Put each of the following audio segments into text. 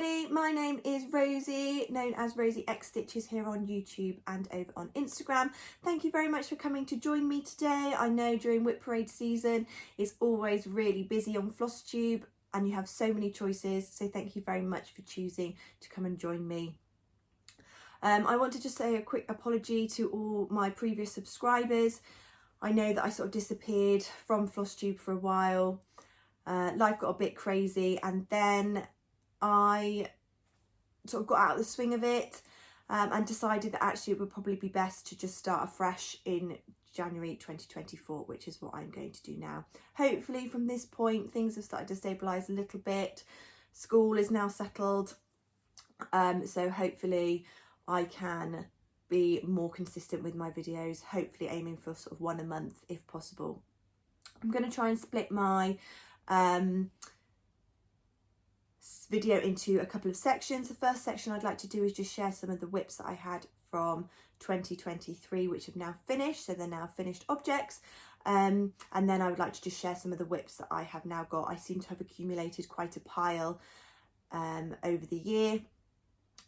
everybody, my name is Rosie, known as Rosie X Stitches here on YouTube and over on Instagram. Thank you very much for coming to join me today. I know during WIP parade season it's always really busy on Flosstube and you have so many choices, so thank you very much for choosing to come and join me. I want to just say a quick apology to all my previous subscribers. I know that I sort of disappeared from Flosstube for a while. Life got a bit crazy and then I sort of got out of the swing of it and decided that actually it would probably be best to just start afresh in January 2024, which is what I'm going to do now. Hopefully from this point things have started to stabilise a little bit. School is now settled, so hopefully I can be more consistent with my videos, hopefully aiming for sort of one a month if possible. I'm going to try and split my video into a couple of sections. The first section I'd like to do is just share some of the WIPs that I had from 2023 which have now finished, so they're now finished objects, and then I would like to just share some of the WIPs that I have now got. I seem to have accumulated quite a pile over the year,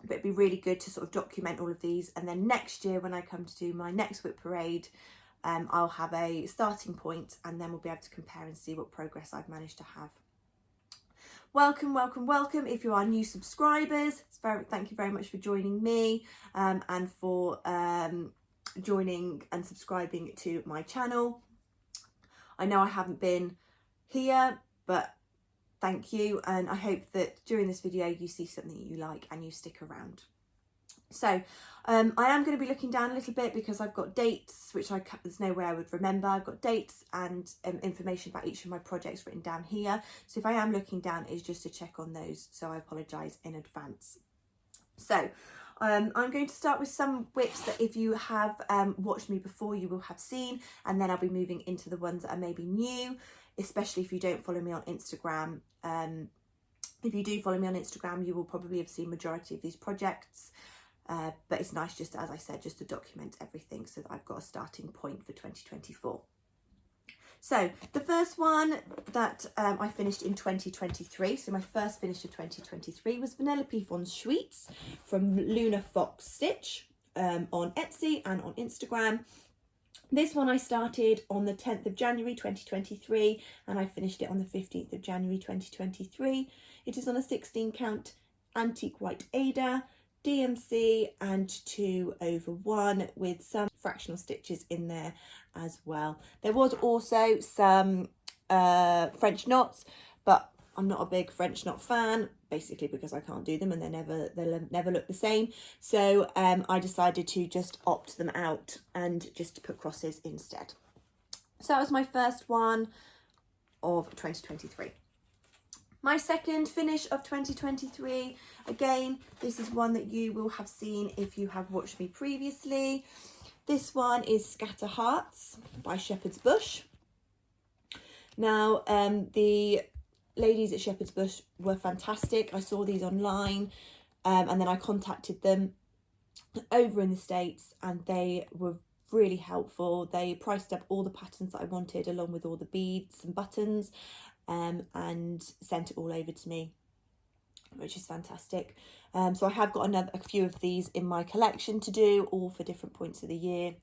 but it'd be really good to sort of document all of these, and then next year when I come to do my next WIP parade I'll have a starting point and then we'll be able to compare and see what progress I've managed to have. Welcome, welcome, welcome. If you are new subscribers, thank you very much for joining me and for joining and subscribing to my channel. I know I haven't been here, but thank you, and I hope that during this video you see something that you like and you stick around. So I am going to be looking down a little bit because I've got dates, which there's no way I would remember. I've got dates and information about each of my projects written down here. So if I am looking down, it's just to check on those. So I apologise in advance. So I'm going to start with some WIPs that if you have watched me before, you will have seen. And then I'll be moving into the ones that are maybe new, especially if you don't follow me on Instagram. If you do follow me on Instagram, you will probably have seen majority of these projects. But it's nice just, as I said, just to document everything so that I've got a starting point for 2024. So the first one that I finished in 2023, so my first finish of 2023 was Vanellope von Sweets from Luna Fox Stitch on Etsy and on Instagram. This one I started on the 10th of January 2023 and I finished it on the 15th of January 2023. It is on a 16 count antique white Ada, DMC and 2/1 with some fractional stitches in there as well. There was also some French knots, but I'm not a big French knot fan, basically because I can't do them and they'll never look the same. So I decided to just opt them out and just put crosses instead. So that was my first one of 2023. My second finish of 2023, again, this is one that you will have seen if you have watched me previously. This one is Scatter Hearts by Shepherd's Bush. Now, the ladies at Shepherd's Bush were fantastic. I saw these online and then I contacted them over in the States and they were really helpful. They priced up all the patterns that I wanted along with all the beads and buttons. And sent it all over to me, which is fantastic. So I have got a few of these in my collection to do, all for different points of the year.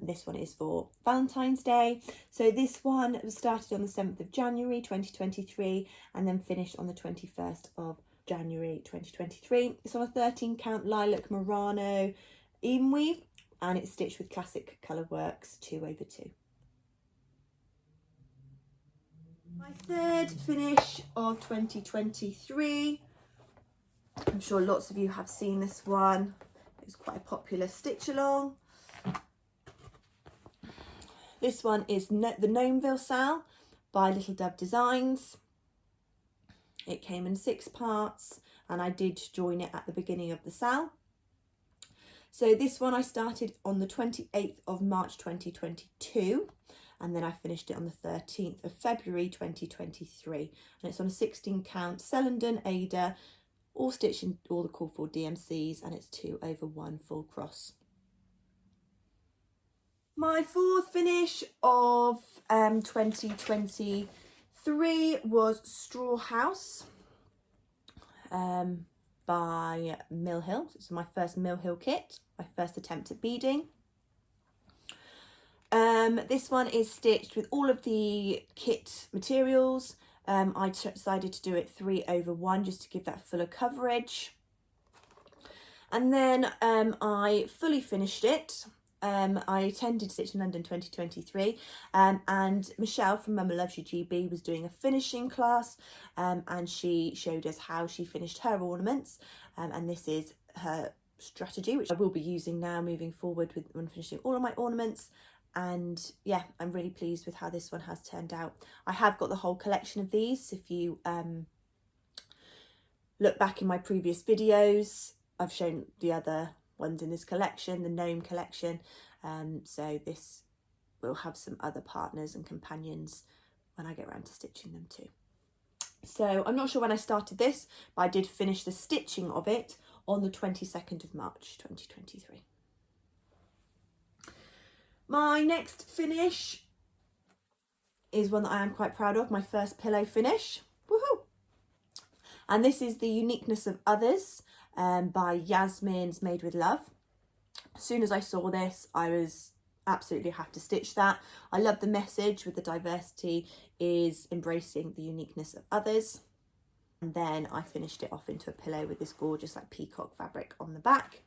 This one is for Valentine's Day. So this one was started on the 7th of January 2023 and then finished on the 21st of January 2023. It's on a 13 count lilac Murano even weave and it's stitched with classic colour works 2/2. My third finish of 2023, I'm sure lots of you have seen this one. It was quite a popular stitch along. This one is the Gnomeville Sal by Little Dove Designs. It came in 6 parts and I did join it at the beginning of the sal. So this one I started on the 28th of March 2022. And then I finished it on the 13th of February 2023. And it's on a 16 count Celandon Ada, all stitched in all the call for DMCs, and it's 2/1 full cross. My fourth finish of 2023 was Straw House. by Mill Hill. So it's my first Mill Hill kit, my first attempt at beading. This one is stitched with all of the kit materials. I decided to do it 3/1 just to give that fuller coverage. And then I fully finished it. I attended Stitch in London 2023 and Michelle from Mama Loves You GB was doing a finishing class and she showed us how she finished her ornaments and this is her strategy, which I will be using now moving forward when finishing all of my ornaments. And yeah, I'm really pleased with how this one has turned out. I have got the whole collection of these. If you look back in my previous videos, I've shown the other ones in this collection, the gnome collection. So this will have some other partners and companions when I get around to stitching them too. So I'm not sure when I started this, but I did finish the stitching of it on the 22nd of March 2023. My next finish is one that I am quite proud of, my first pillow finish. Woohoo! And this is The Uniqueness of Others by Yasmin's Made with Love. As soon as I saw this, I was absolutely have to stitch that. I love the message with the diversity is embracing the uniqueness of others. And then I finished it off into a pillow with this gorgeous like peacock fabric on the back.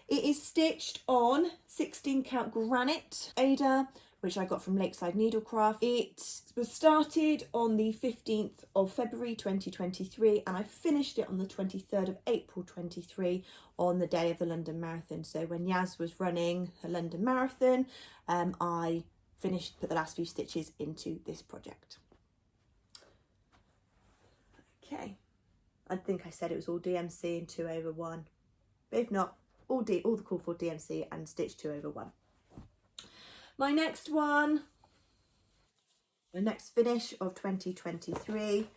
It is stitched on 16 count granite Ada, which I got from Lakeside Needlecraft. It was started on the 15th of February 2023 and I finished it on the 23rd of April 23 on the day of the London Marathon. So when Yaz was running her London Marathon, I put the last few stitches into this project. Okay, I think I said it was all DMC and 2/1, but if not, all the call for DMC and stitch 2/1. My next one, the next finish of 2023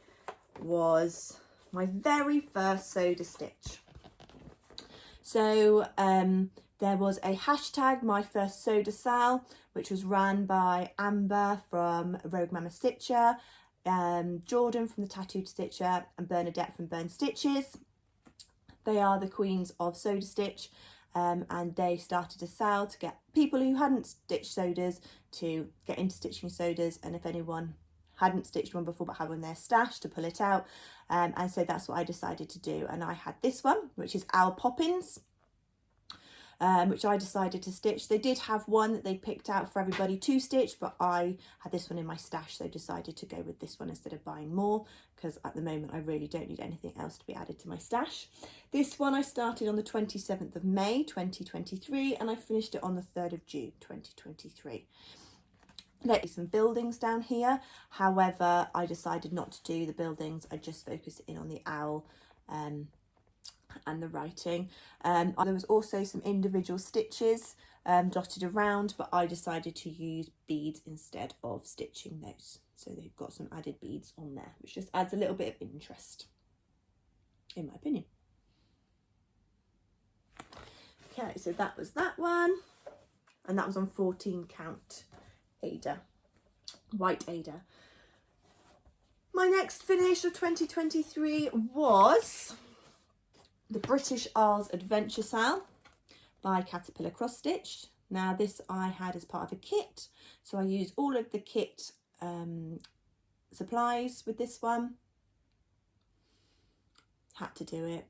was my very first sewed stitch. So there was a hashtag my first sewed a sal, which was ran by Amber from Rogue Mama Stitcher, Jordan from the Tattooed Stitcher and Bernadette from Burn Stitches. They are the queens of Soda Stitch and they started a sale to get people who hadn't stitched sodas to get into stitching sodas, and if anyone hadn't stitched one before but had one in their stash, to pull it out. And so that's what I decided to do, and I had this one, which is Al Poppins, which I decided to stitch. They did have one that they picked out for everybody to stitch, but I had this one in my stash, so decided to go with this one instead of buying more, because at the moment I really don't need anything else to be added to my stash. This one I started on the 27th of May 2023 and I finished it on the 3rd of June 2023. There is some buildings down here, however I decided not to do the buildings, I just focused in on the owl and the writing. There was also some individual stitches dotted around, but I decided to use beads instead of stitching those. So they've got some added beads on there, which just adds a little bit of interest, in my opinion. Okay, so that was that one, and that was on 14 count Ada, white Ada. My next finish of 2023 was the British Isles Adventure Sal by Caterpillar Cross Stitch. Now this I had as part of a kit, so I used all of the kit supplies with this one. Had to do it,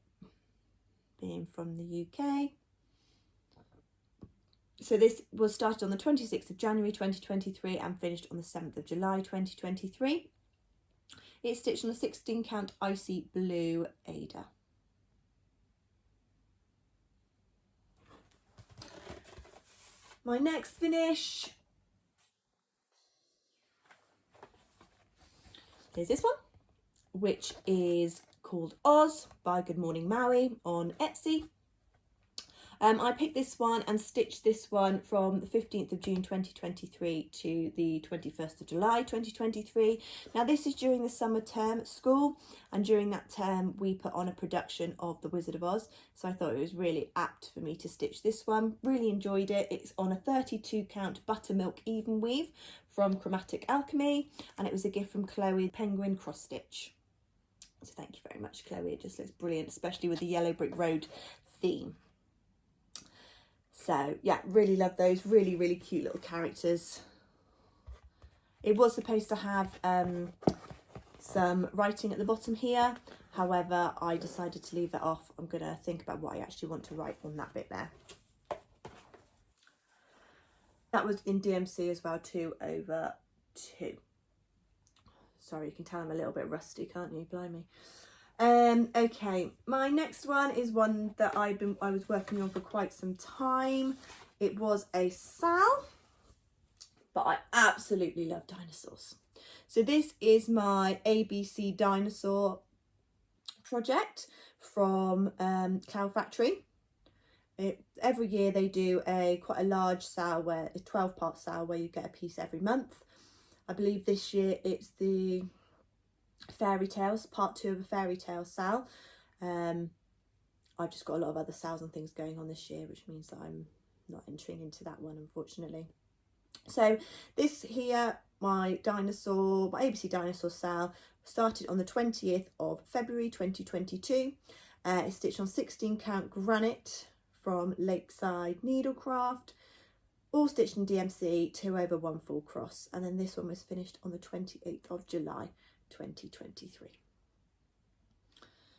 being from the UK. So this was started on the 26th of January 2023 and finished on the 7th of July 2023. It's stitched on a 16 count icy blue Ada. My next finish is this one, which is called Oz by Good Morning Maui on Etsy. I picked this one and stitched this one from the 15th of June 2023 to the 21st of July 2023. Now this is during the summer term at school, and during that term we put on a production of The Wizard of Oz, so I thought it was really apt for me to stitch this one. Really enjoyed it. It's on a 32 count buttermilk even weave from Chromatic Alchemy, and it was a gift from Chloe Penguin Cross Stitch. So thank you very much, Chloe. It just looks brilliant, especially with the yellow brick road theme. So yeah, really love those. Really, really cute little characters. It was supposed to have some writing at the bottom here. However, I decided to leave that off. I'm going to think about what I actually want to write on that bit there. That was in DMC as well, 2/2. Sorry, you can tell I'm a little bit rusty, can't you? Blimey. Okay, my next one is one that I was working on for quite some time. It was a Sal, but I absolutely love dinosaurs. So this is my ABC dinosaur project from Cloud Factory. Every year they do quite a large sale, where a 12-part sale where you get a piece every month. I believe this year it's the fairy tales, part 2 of a fairy tale sale. I've just got a lot of other sales and things going on this year, which means that I'm not entering into that one, unfortunately. So this here, my ABC dinosaur sale started on the 20th of February 2022. It's stitched on 16 count granite from Lakeside Needlecraft, all stitched in DMC 2/1 full cross, and then this one was finished on the 28th of July 2023.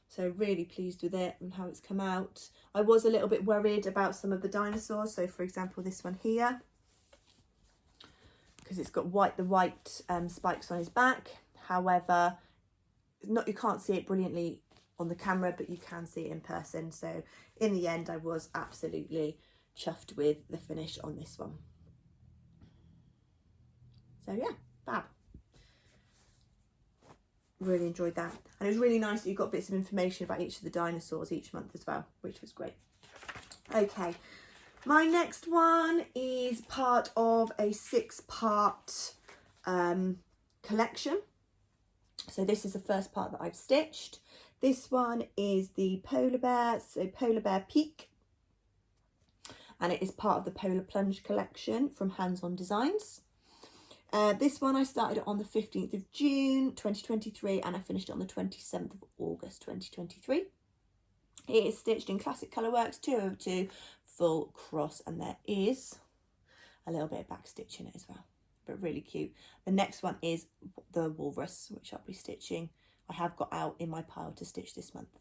So really pleased with it and how it's come out. I was a little bit worried about some of the dinosaurs. So for example, this one here, because it's got the white spikes on his back. However, you can't see it brilliantly on the camera, but you can see it in person. So in the end, I was absolutely chuffed with the finish on this one. So yeah, fab. Really enjoyed that. And it was really nice that you got bits of information about each of the dinosaurs each month as well, which was great. Okay, my next one is part of a 6-part collection. So this is the first part that I've stitched. This one is the polar bear, so Polar Bear Peak. And it is part of the Polar Plunge collection from Hands On Designs. This one I started on the 15th of June 2023 and I finished it on the 27th of August 2023. It is stitched in Classic Colourworks 2/2 full cross, and there is a little bit of back stitch in it as well, but really cute. The next one is the Walrus, which I'll be stitching. I have got out in my pile to stitch this month.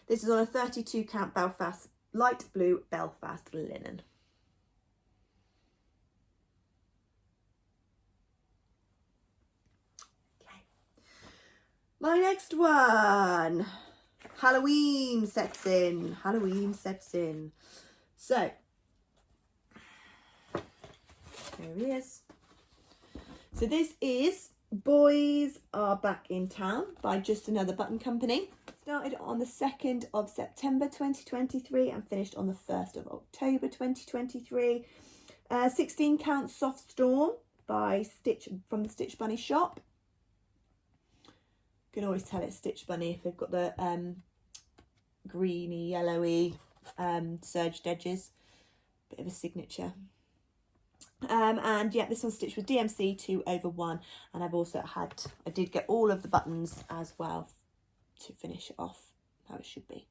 This is on a 32 count Belfast, light blue Belfast linen. My next one, Halloween sets in. So, there he is. So this is Boys Are Back in Town by Just Another Button Company. Started on the 2nd of September 2023 and finished on the 1st of October 2023. 16 count Soft Storm by from the Stitch Bunny shop. You can always tell it's Stitch Bunny if they've got the greeny, yellowy serged edges. Bit of a signature. And yeah, this one's stitched with DMC 2/1, and I did get all of the buttons as well to finish it off how it should be.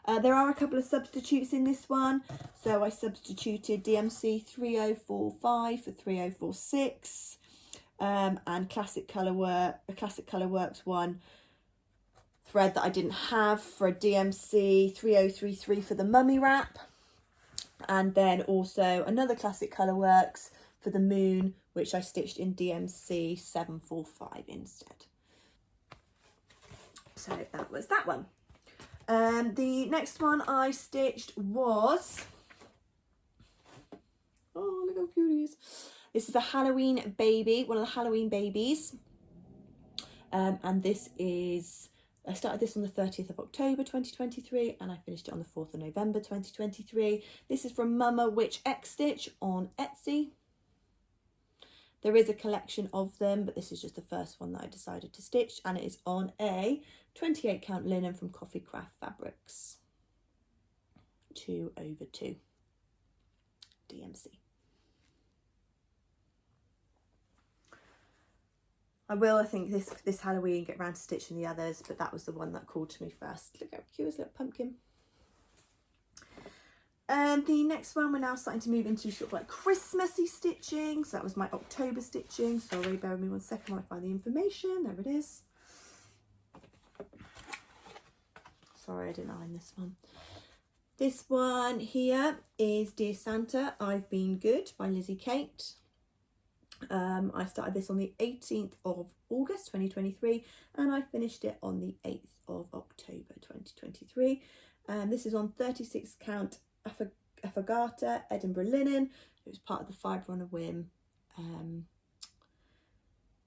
There are a couple of substitutes in this one. So I substituted DMC 3045 for 3046. And Classic Colourworks one thread that I didn't have for a DMC 3033 for the mummy wrap, and then also another Classic Colourworks for the moon, which I stitched in DMC 745 instead. So that was that one. The next one I stitched was, oh look how cute he is. This is a Halloween baby, one of the Halloween babies. And this is, I started this on the 30th of October 2023 and I finished it on the 4th of November 2023. This is from Mama Witch X Stitch on Etsy. There is a collection of them, but this is just the first one that I decided to stitch, and it is on a 28 count linen from Coffee Craft Fabrics. 2/2 DMC. I will, I think, this Halloween get around to stitching the others, but that was the one that called to me first. Look how cute his little pumpkin. The next one, we're now starting to move into sort of like Christmassy stitching. So that was my October stitching. Sorry, bear with me one second while I find the information. There it is. Sorry, I didn't iron this one. This one here is Dear Santa, I've Been Good by Lizzie Kate. I started this on the 18th of August 2023 and I finished it on the 8th of October 2023. This is on 36 count Affagata Edinburgh linen. It was part of the Fibre on a Whim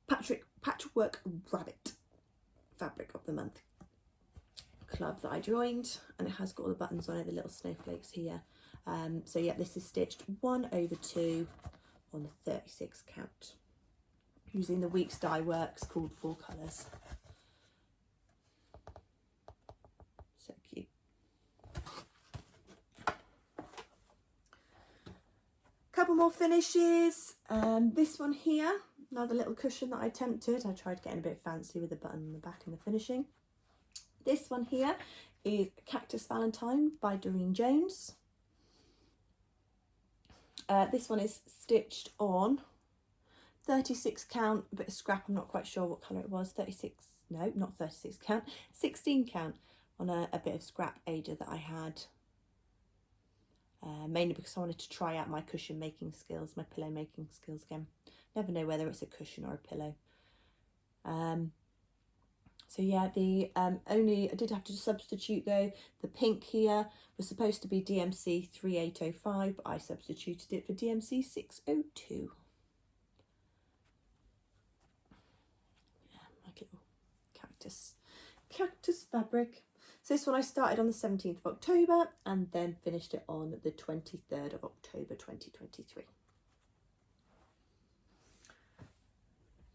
Patchwork Rabbit Fabric of the Month club that I joined, and it has got all the buttons on it, the little snowflakes here. So yeah, this is stitched 1/2 on the 36 count using the Weeks Dye Works called Full Colours. So cute. Couple more finishes. This one here, another little cushion that I attempted. I tried getting a bit fancy with the button on the back and the finishing. This one here is Cactus Valentine by Doreen Jones. This one is stitched on 36 count, a bit of scrap, I'm not quite sure what colour it was, 36, no, not 36 count, 16 count on a bit of scrap Ada that I had. Mainly because I wanted to try out my cushion making skills, my pillow making skills again. Never know whether it's a cushion or a pillow. So yeah, the I did have to substitute though. The pink here was supposed to be DMC 3805, but I substituted it for DMC 602. Yeah, my little cactus fabric. So this one I started on the 17th of October and then finished it on the 23rd of October 2023.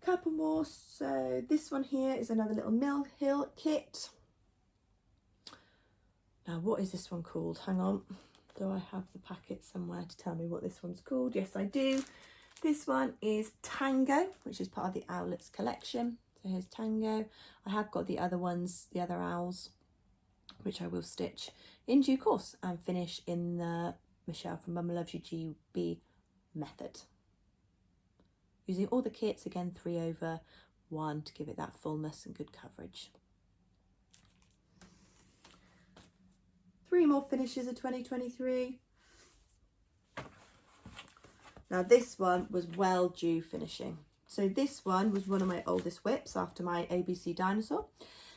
Couple more. So this one here is another little Mill Hill kit. Now what is this one called? Hang on, do I have the packet somewhere to tell me what this one's called? Yes, I do. This one is Tango, which is part of the Owlets collection. So here's Tango. I have got the other ones, the other owls, which I will stitch in due course and finish in the Michelle from Mama Loves You GB method. Using all the kits, again 3/1 to give it that fullness and good coverage. 3 more finishes of 2023. Now this one was well due finishing. So this one was one of my oldest WIPs after my ABC Dinosaur.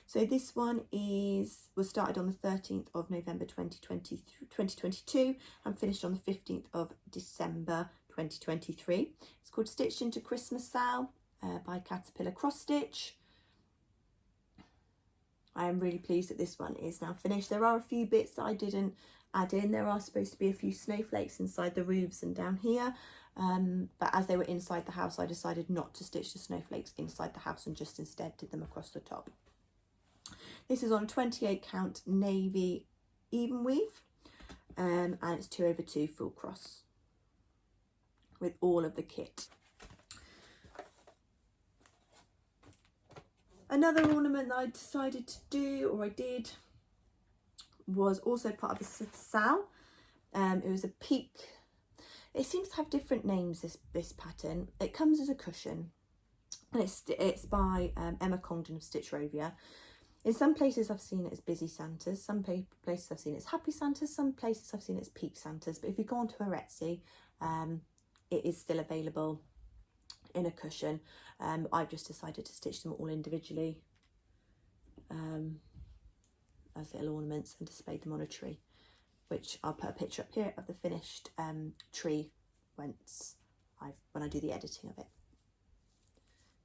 So this one was started on the 13th of November 2022 and finished on the 15th of December 2023. It's called Stitched into Christmas Sal by Caterpillar Cross Stitch. I am really pleased that this one is now finished. There are a few bits that I didn't add in. There are supposed to be a few snowflakes inside the roofs and down here. But as they were inside the house, I decided not to stitch the snowflakes inside the house and just instead did them across the top. This is on a 28 count navy even weave and it's 2/2 full cross with all of the kit. Another ornament that I decided to do, or I did, was also part of the Sal. It was a peak. It seems to have different names, this pattern. It comes as a cushion and it's by Emma Congdon of Stitchrovia. In some places I've seen it as Busy Santas, some places I've seen it as Happy Santas, some places I've seen it as Peak Santas, but if you go onto her Etsy, it is still available in a cushion. I've just decided to stitch them all individually as little ornaments and display them on a tree, which I'll put a picture up here of the finished tree when I do the editing of it.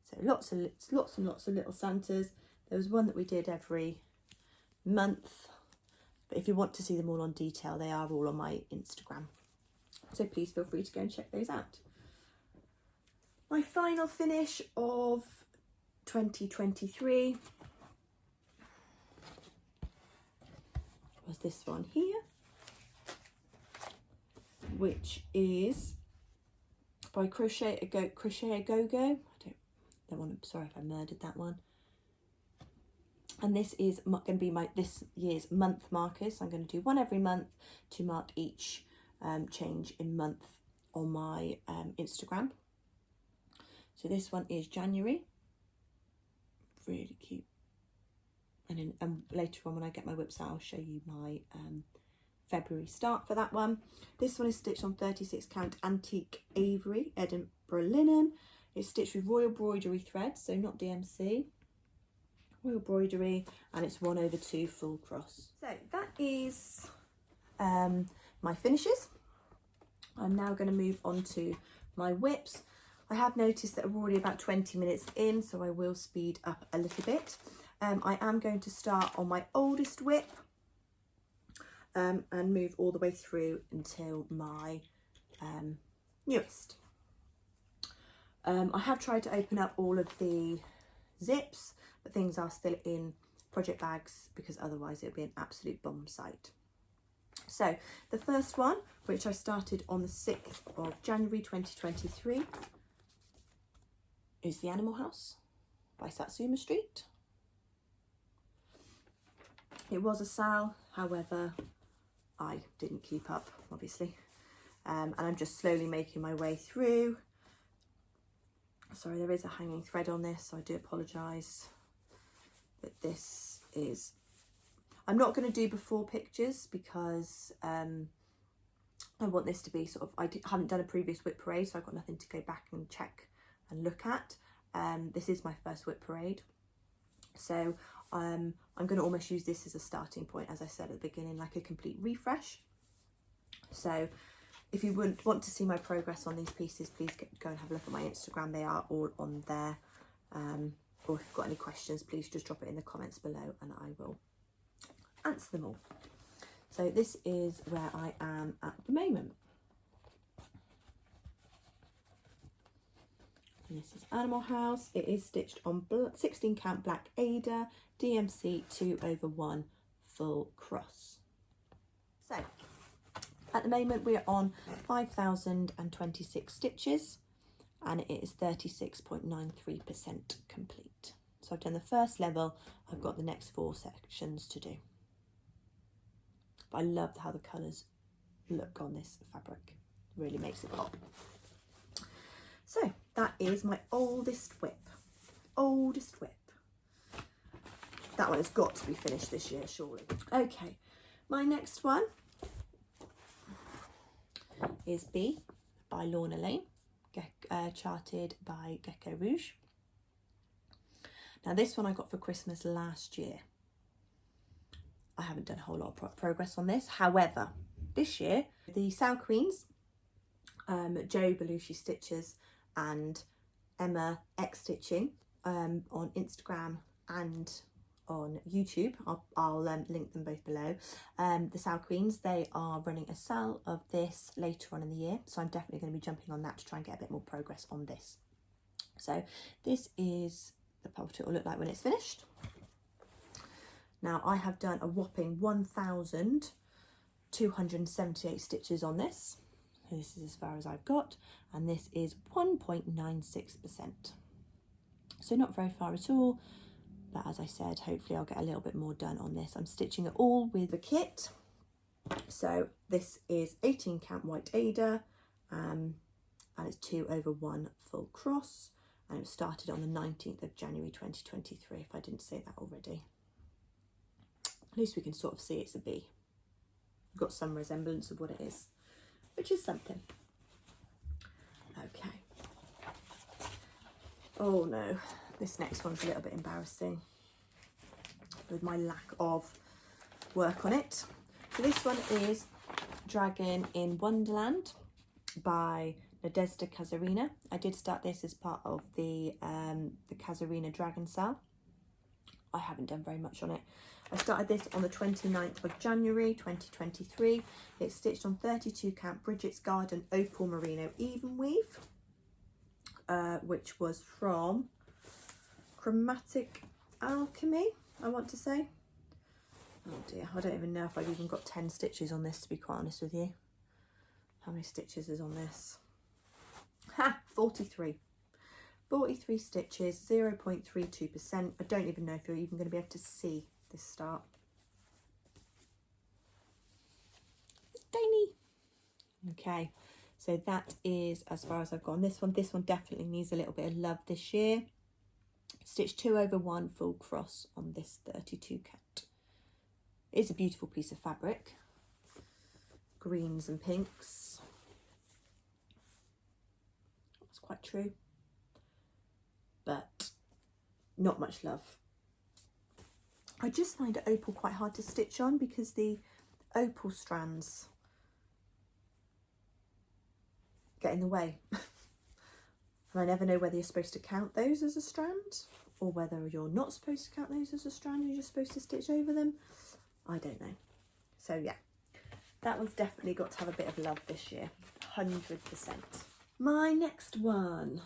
So lots and lots of little Santas. There was one that we did every month, but if you want to see them all on detail, they are all on my Instagram. So please feel free to go and check those out. My final finish of 2023 was this one here, which is by Crochet a Go-Go. Sorry if I murdered that one. And this is going to be this year's month markers. So I'm going to do one every month to mark each change in month on my Instagram. So this one is January. Really cute. And then later on when I get my whips out, I'll show you my February start for that one. This one is stitched on 36 count antique Avery Edinburgh linen. It's stitched with Royal Embroidery thread, so not DMC. Royal Embroidery, and it's 1/2 full cross. So that is my finishes. I'm now going to move on to my whips. I have noticed that I'm already about 20 minutes in, so I will speed up a little bit. I am going to start on my oldest whip and move all the way through until my newest. I have tried to open up all of the zips, but things are still in project bags because otherwise it would be an absolute bomb site. So the first one, which I started on the 6th of January 2023, is The Animal House by Satsuma Street. It was a sale, however, I didn't keep up, obviously, and I'm just slowly making my way through. Sorry, there is a hanging thread on this, so I do apologise, but this is, I'm not going to do before pictures because I want this to be sort of, I haven't done a previous whip parade, so I've got nothing to go back and check and look at. This is my first whip parade, so I'm going to almost use this as a starting point, as I said at the beginning, like a complete refresh. So if you would want to see my progress on these pieces, please go and have a look at my Instagram. They are all on there. Or if you've got any questions, please just drop it in the comments below and I will answer them all. So this is where I am at the moment. And this is Animal House. It is stitched on 16 count black Ada, DMC 2/1 full cross. So at the moment we're on 5,026 stitches and it is 36.93% complete. So I've done the first level, I've got the next 4 sections to do. But I love how the colours look on this fabric, it really makes it pop. So that is my oldest whip. Oldest whip. That one has got to be finished this year, surely. Okay, my next one is B by Lorna Laine, charted by Gecko Rouge. Now this one I got for Christmas last year. I haven't done a whole lot of progress on this. However, this year, the Sow Queens, Jo Belushi Stitches and Emma X Stitching on Instagram and on YouTube, I'll link them both below. The Sow Queens, they are running a sale of this later on in the year, so I'm definitely going to be jumping on that to try and get a bit more progress on this. So this is what it will look like when it's finished. Now I have done a whopping 1,278 stitches on this. So this is as far as I've got, and this is 1.96%. So not very far at all. But as I said, hopefully I'll get a little bit more done on this. I'm stitching it all with the kit. So this is 18 count white Ada, and it's 2/1 full cross. And it was started on the 19th of January 2023, if I didn't say that already. At least we can sort of see it's a bee. We've got some resemblance of what it is, which is something. Okay. Oh no. This next one's a little bit embarrassing with my lack of work on it. So this one is Dragon in Wonderland by Nadezha Kazarina. I did start this as part of the Kazarina Dragon sale. I haven't done very much on it. I started this on the 29th of January 2023. It's stitched on 32 count Bridget's Garden Opal Merino Even Weave, which was from Chromatic Alchemy, I want to say. Oh dear, I don't even know if I've even got 10 stitches on this, to be quite honest with you. How many stitches is on this? Ha! 43. 43 stitches, 0.32%. I don't even know if you're even going to be able to see this start. It's tiny. Okay, so that is as far as I've gone. This one definitely needs a little bit of love this year. Stitch 2 over 1 full cross on this 32 count. It's a beautiful piece of fabric. Greens and pinks. That's quite true. But not much love. I just find opal quite hard to stitch on because the opal strands get in the way. And I never know whether you're supposed to count those as a strand or whether you're not supposed to count those as a strand and you're just supposed to stitch over them. I don't know. So yeah, that one's definitely got to have a bit of love this year, 100%. My next one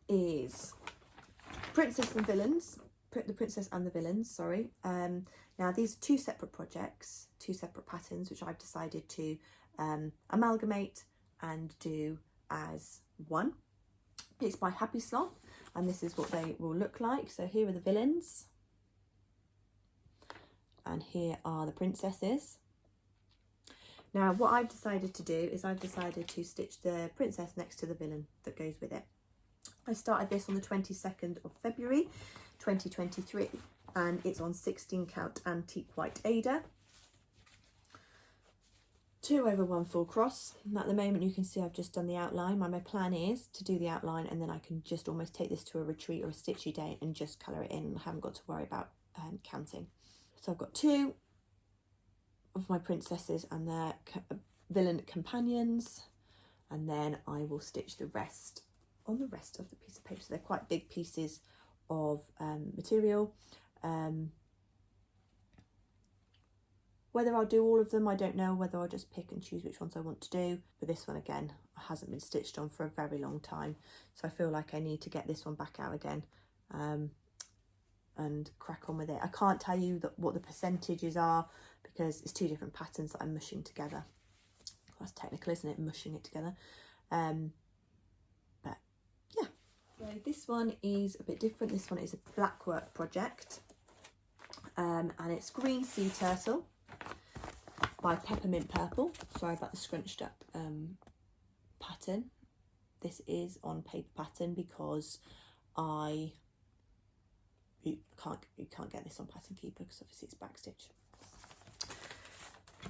is Princess and Villains, the Princess and the Villains, sorry. Now these are two separate projects, two separate patterns, which I've decided to amalgamate and do as one. It's by Happy Sloth, and this is what they will look like. So here are the villains, and here are the princesses. Now what I've decided to do is I've decided to stitch the princess next to the villain that goes with it. I started this on the 22nd of February 2023, and it's on 16 count antique white Ada. 2 over 1 full cross. And at the moment you can see I've just done the outline. My plan is to do the outline and then I can just almost take this to a retreat or a stitchy day and just colour it in. I haven't got to worry about counting. So I've got 2 of my princesses and their villain companions, and then I will stitch the rest on the rest of the piece of paper. So they're quite big pieces of material. Whether I'll do all of them, I don't know. Whether I'll just pick and choose which ones I want to do. But this one, again, hasn't been stitched on for a very long time. So I feel like I need to get this one back out again and crack on with it. I can't tell you what the percentages are because it's 2 different patterns that I'm mushing together. That's technical, isn't it? Mushing it together. But yeah. So this one is a bit different. This one is a black work project. And it's Green Sea Turtle by Peppermint Purple. Sorry about the scrunched up pattern. This is on paper pattern because you can't get this on Pattern Keeper because obviously it's backstitch.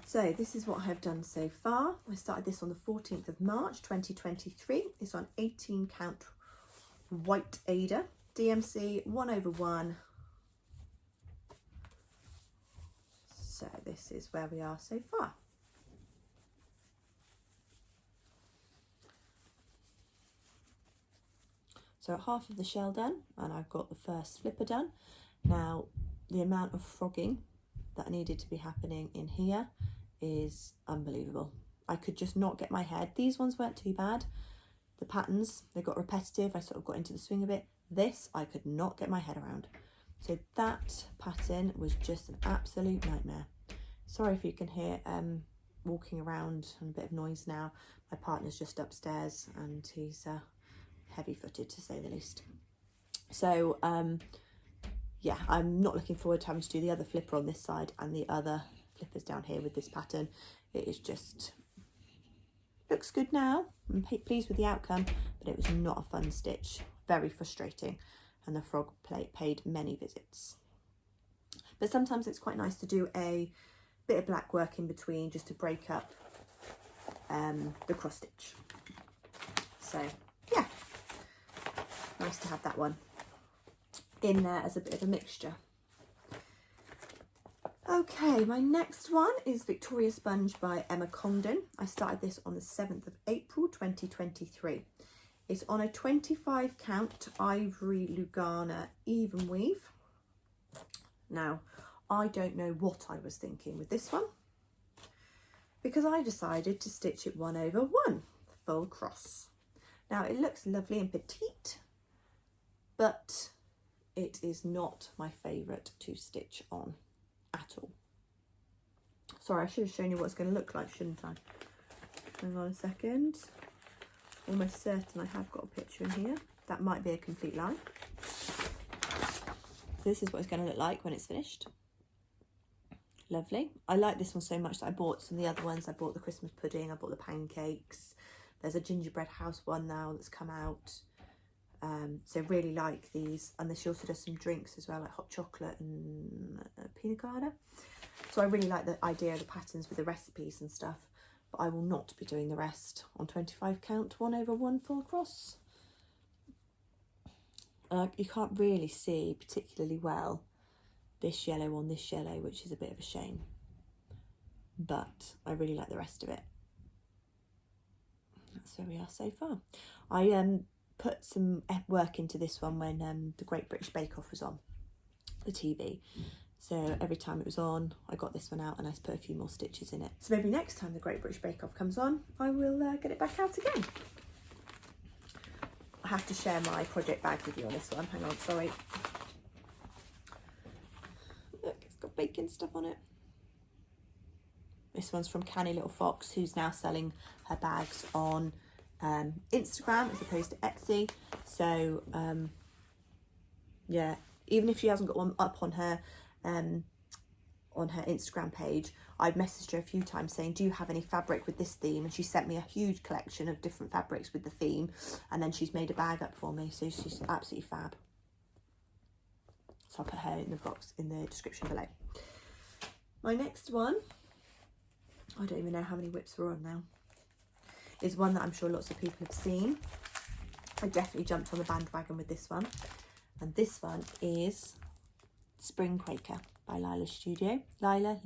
So this is what I have done so far. I started this on the 14th of March 2023. It's on 18 count white Ada, DMC 1 over 1. So this is where we are so far. So half of the shell done, and I've got the first flipper done. Now the amount of frogging that needed to be happening in here is unbelievable. I could just not get my head. These ones weren't too bad. The patterns, they got repetitive. I sort of got into the swing of it. This, I could not get my head around. So that pattern was just an absolute nightmare. Sorry if you can hear walking around and a bit of noise now. My partner's just upstairs and he's heavy-footed to say the least. So yeah, I'm not looking forward to having to do the other flipper on this side and the other flippers down here with this pattern. It is just, looks good now. I'm pleased with the outcome, but it was not a fun stitch. Very frustrating, and the frog paid many visits. But sometimes it's quite nice to do a bit of black work in between just to break up the cross stitch. So yeah, nice to have that one in there as a bit of a mixture. Okay, my next one is Victoria Sponge by Emma Congdon. I started this on the 7th of April 2023. It's on a 25 count ivory Lugana even weave. Now, I don't know what I was thinking with this one because I decided to stitch it 1 over 1 full cross. Now it looks lovely and petite, but it is not my favourite to stitch on at all. Sorry, I should have shown you what it's going to look like, shouldn't I? Hang on a second. Almost certain I have got a picture in here. That might be a complete lie. This is what it's going to look like when it's finished. Lovely. I like this one so much that I bought some of the other ones. I bought the Christmas pudding, I bought the pancakes. There's a gingerbread house one now that's come out. So really like these. And then she also does some drinks as well, like hot chocolate and pina colada. So I really like the idea of the patterns with the recipes and stuff. But I will not be doing the rest on 25 count 1/1 full cross. You can't really see particularly well this yellow on this yellow, which is a bit of a shame. But I really like the rest of it. That's where we are so far. I put some work into this one when the Great British Bake Off was on the TV. So every time it was on, I got this one out and I put a few more stitches in it. So maybe next time the Great British Bake Off comes on, I will get it back out again. I have to share my project bag with you on this one. Hang on, sorry. Look, it's got bacon stuff on it. This one's from Canny Little Fox, who's now selling her bags on Instagram as opposed to Etsy. So yeah, even if she hasn't got one up on her Instagram page, I've messaged her a few times saying, do you have any fabric with this theme? And she sent me a huge collection of different fabrics with the theme, and then she's made a bag up for me, so she's absolutely fab. So I'll put her in the box in the description below. My next one, I don't even know how many WIPs we're on now, is one that I'm sure lots of people have seen. I definitely jumped on the bandwagon with this one, and this one is Spring Quaker by Lila Studio. Lila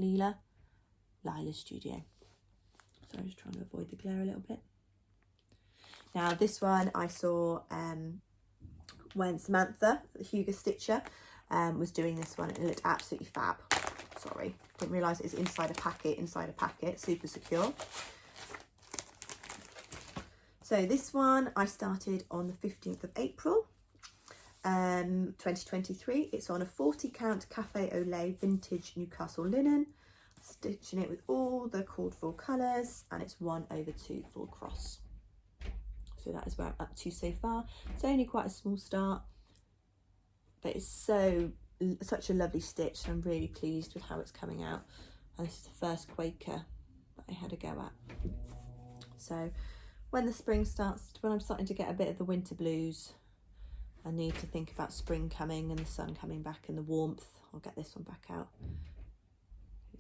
Studio. So I'm just trying to avoid the glare a little bit. Now this one I saw when Samantha, the Hugo Stitcher, was doing this one, and it looked absolutely fab. Sorry, didn't realise it was inside a packet, super secure. So this one I started on the 15th of April. 2023. It's on a 40 count Cafe au Lait vintage Newcastle linen, stitching it with all the called for colours, and it's 1/2 full cross. So that is where I'm up to so far. It's only quite a small start, but it's such a lovely stitch. I'm really pleased with how it's coming out, and this is the first Quaker that I had a go at. So when the spring starts, when I'm starting to get a bit of the winter blues, I need to think about spring coming and the sun coming back and the warmth, I'll get this one back out.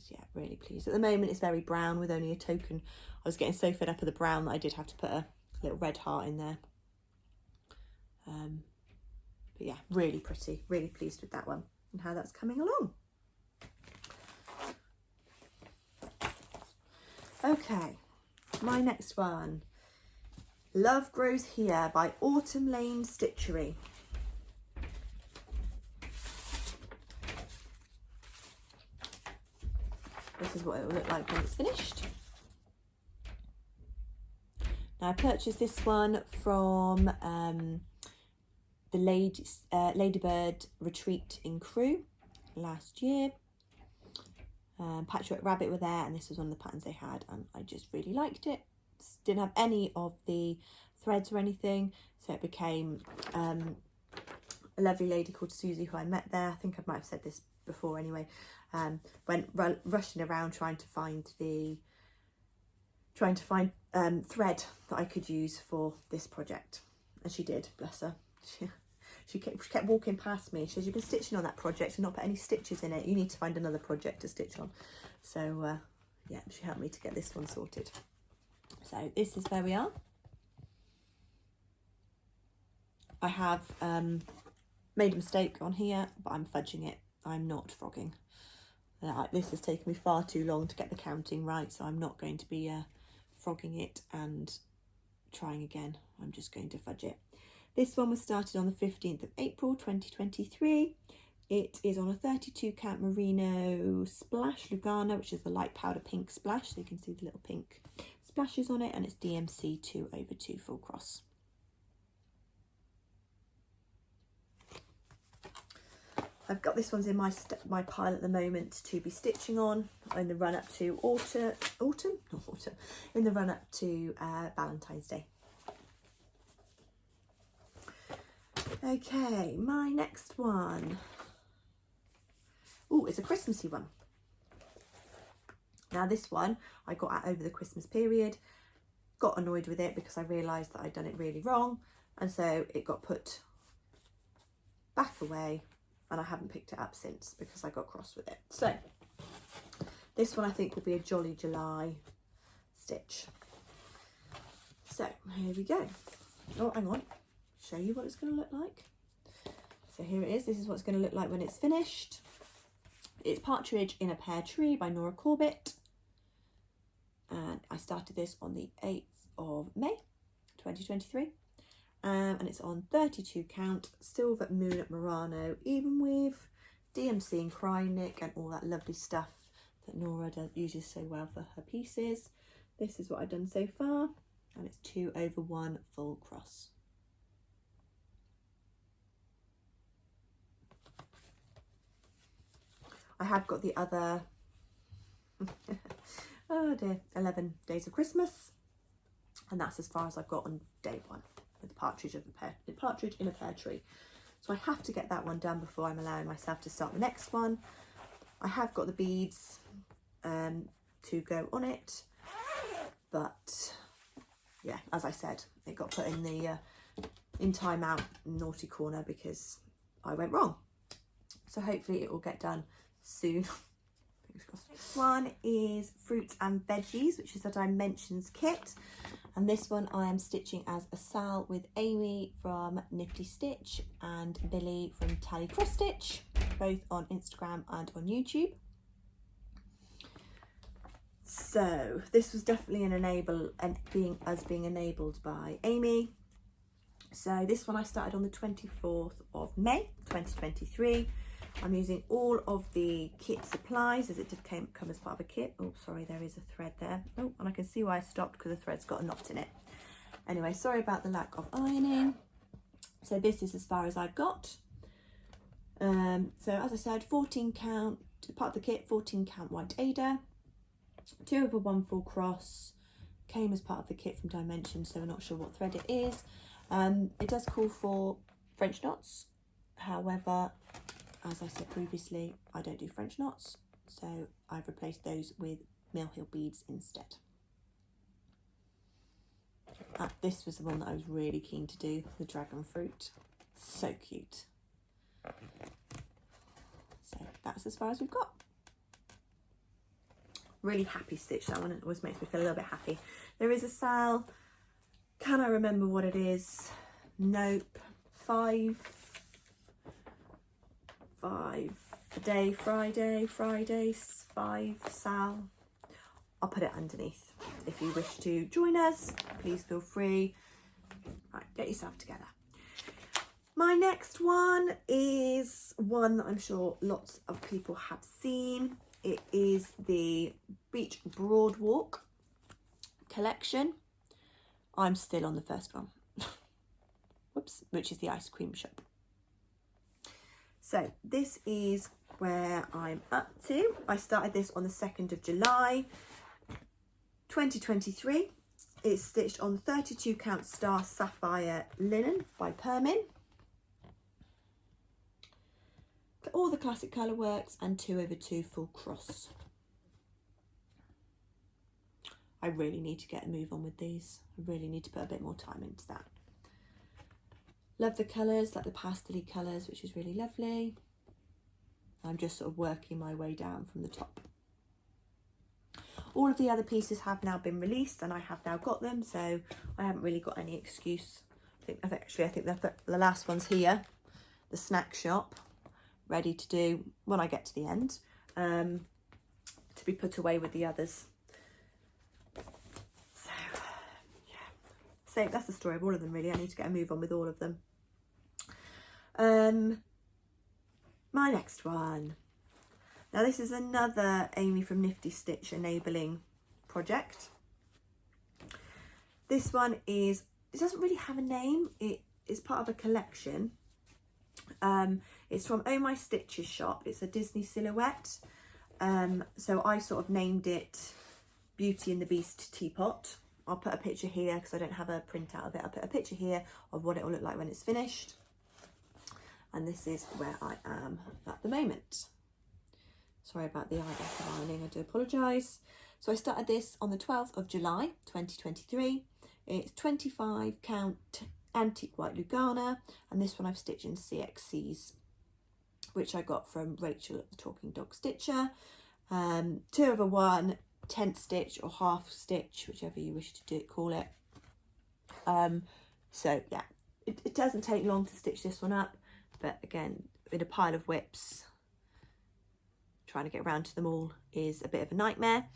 Yeah, really pleased. At the moment it's very brown with only a token. I was getting so fed up of the brown that I did have to put a little red heart in there. But yeah, really pretty, really pleased with that one and how that's coming along. Okay, my next one. Love Grows Here by Autumn Lane Stitchery. This is what it will look like when it's finished. Now I purchased this one from the Ladybird Retreat in Crewe last year. Patchwork Rabbit were there, and this was one of the patterns they had, and I just really liked it. Didn't have any of the threads or anything, so it became a lovely lady called Susie who I met there. I think I might have said this before anyway. Went rushing around trying to find thread that I could use for this project, and she did, bless her. She kept walking past me. She says, you've been stitching on that project and not put any stitches in it. You need to find another project to stitch on. So yeah, she helped me to get this one sorted. So this is where we are. I have made a mistake on here, but I'm fudging it. I'm not frogging. This has taken me far too long to get the counting right, so I'm not going to be frogging it and trying again. I'm just going to fudge it. This one was started on the 15th of April 2023. It is on a 32 count merino splash Lugana, which is the light powder pink splash, so you can see the little pink splashes on it, and it's DMC 2/2 full cross. I've got this one's in my pile at the moment to be stitching on in the run up to in the run up to Valentine's Day. Okay, my next one. Oh, it's a Christmassy one. Now this one I got out over the Christmas period, got annoyed with it because I realised that I'd done it really wrong, and so it got put back away, and I haven't picked it up since because I got cross with it. So this one I think will be a Jolly July stitch. So here we go. Oh, hang on, show you what it's going to look like. So here it is. This is what it's going to look like when it's finished. It's Partridge in a Pear Tree by Nora Corbett, and I started this on the 8th of May 2023, and it's on 32 count silver moon Murano, even with DMC and Krynic and all that lovely stuff that Nora uses so well for her pieces. This is what I've done so far, and it's 2/1 full cross. I have got the other oh dear, 11 Days of Christmas, and that's as far as I've got on day one with the Partridge in a Pear Tree. So I have to get that one done before I'm allowing myself to start the next one. I have got the beads to go on it, but yeah, as I said, it got put in the in timeout naughty corner because I went wrong. So hopefully it will get done soon. Next one is Fruits and Veggies, which is a Dimensions kit, and this one I am stitching as a Sal with Amy from Nifty Stitch and Billy from Tally Cross Stitch, both on Instagram and on YouTube. So this was definitely being enabled by Amy. So this one I started on the 24th of May 2023. I'm using all of the kit supplies as it did come as part of a kit. Oh, sorry, there is a thread there. Oh, and I can see why I stopped because the thread's got a knot in it. Anyway, sorry about the lack of ironing. So this is as far as I've got. So as I said, 14 count, part of the kit, 14 count white Ada, 2/1 full cross, came as part of the kit from Dimensions, so we're not sure what thread it is. It does call for French knots, however, as I said previously, I don't do French knots, so I've replaced those with Mill Hill beads instead. This was the one that I was really keen to do, the dragon fruit. So cute. So that's as far as we've got. Really happy stitch, that one. It always makes me feel a little bit happy. There is a Sal. Can I remember what it is? Nope. 5 day, Friday, 5 Sal. I'll put it underneath. If you wish to join us, please feel free. Right, get yourself together. My next one is one that I'm sure lots of people have seen. It is the Beach Broadwalk collection. I'm still on the first one. Whoops, which is the ice cream shop. So this is where I'm up to. I started this on the 2nd of July 2023. It's stitched on 32 count Star Sapphire linen by Peppermint. All the classic colour works and 2/2 full cross. I really need to get a move on with these. I really need to put a bit more time into that. Love the colours, like the pastel-y colours, which is really lovely. I'm just sort of working my way down from the top. All of the other pieces have now been released and I have now got them, so I haven't really got any excuse. I think the last one's here, the snack shop, ready to do when I get to the end, to be put away with the others. So yeah, so that's the story of all of them really. I need to get a move on with all of them. My next one. Now this is another Amy from Nifty Stitch enabling project. This one is, it doesn't really have a name. It is part of a collection. It's from Oh My Stitches shop. It's a Disney silhouette. So I sort of named it Beauty and the Beast Teapot. I'll put a picture here because I don't have a printout of it. I'll put a picture here of what it will look like when it's finished. And this is where I am at the moment. Sorry about the eyelash lining, I do apologise. So I started this on the 12th of July 2023. It's 25 count antique white Lugana, and this one I've stitched in CXCs, which I got from Rachel at the Talking Dog Stitcher. 2/1 tent stitch or half stitch, whichever you wish to call it. So yeah, it doesn't take long to stitch this one up, but again, with a pile of WIPs, trying to get around to them all is a bit of a nightmare.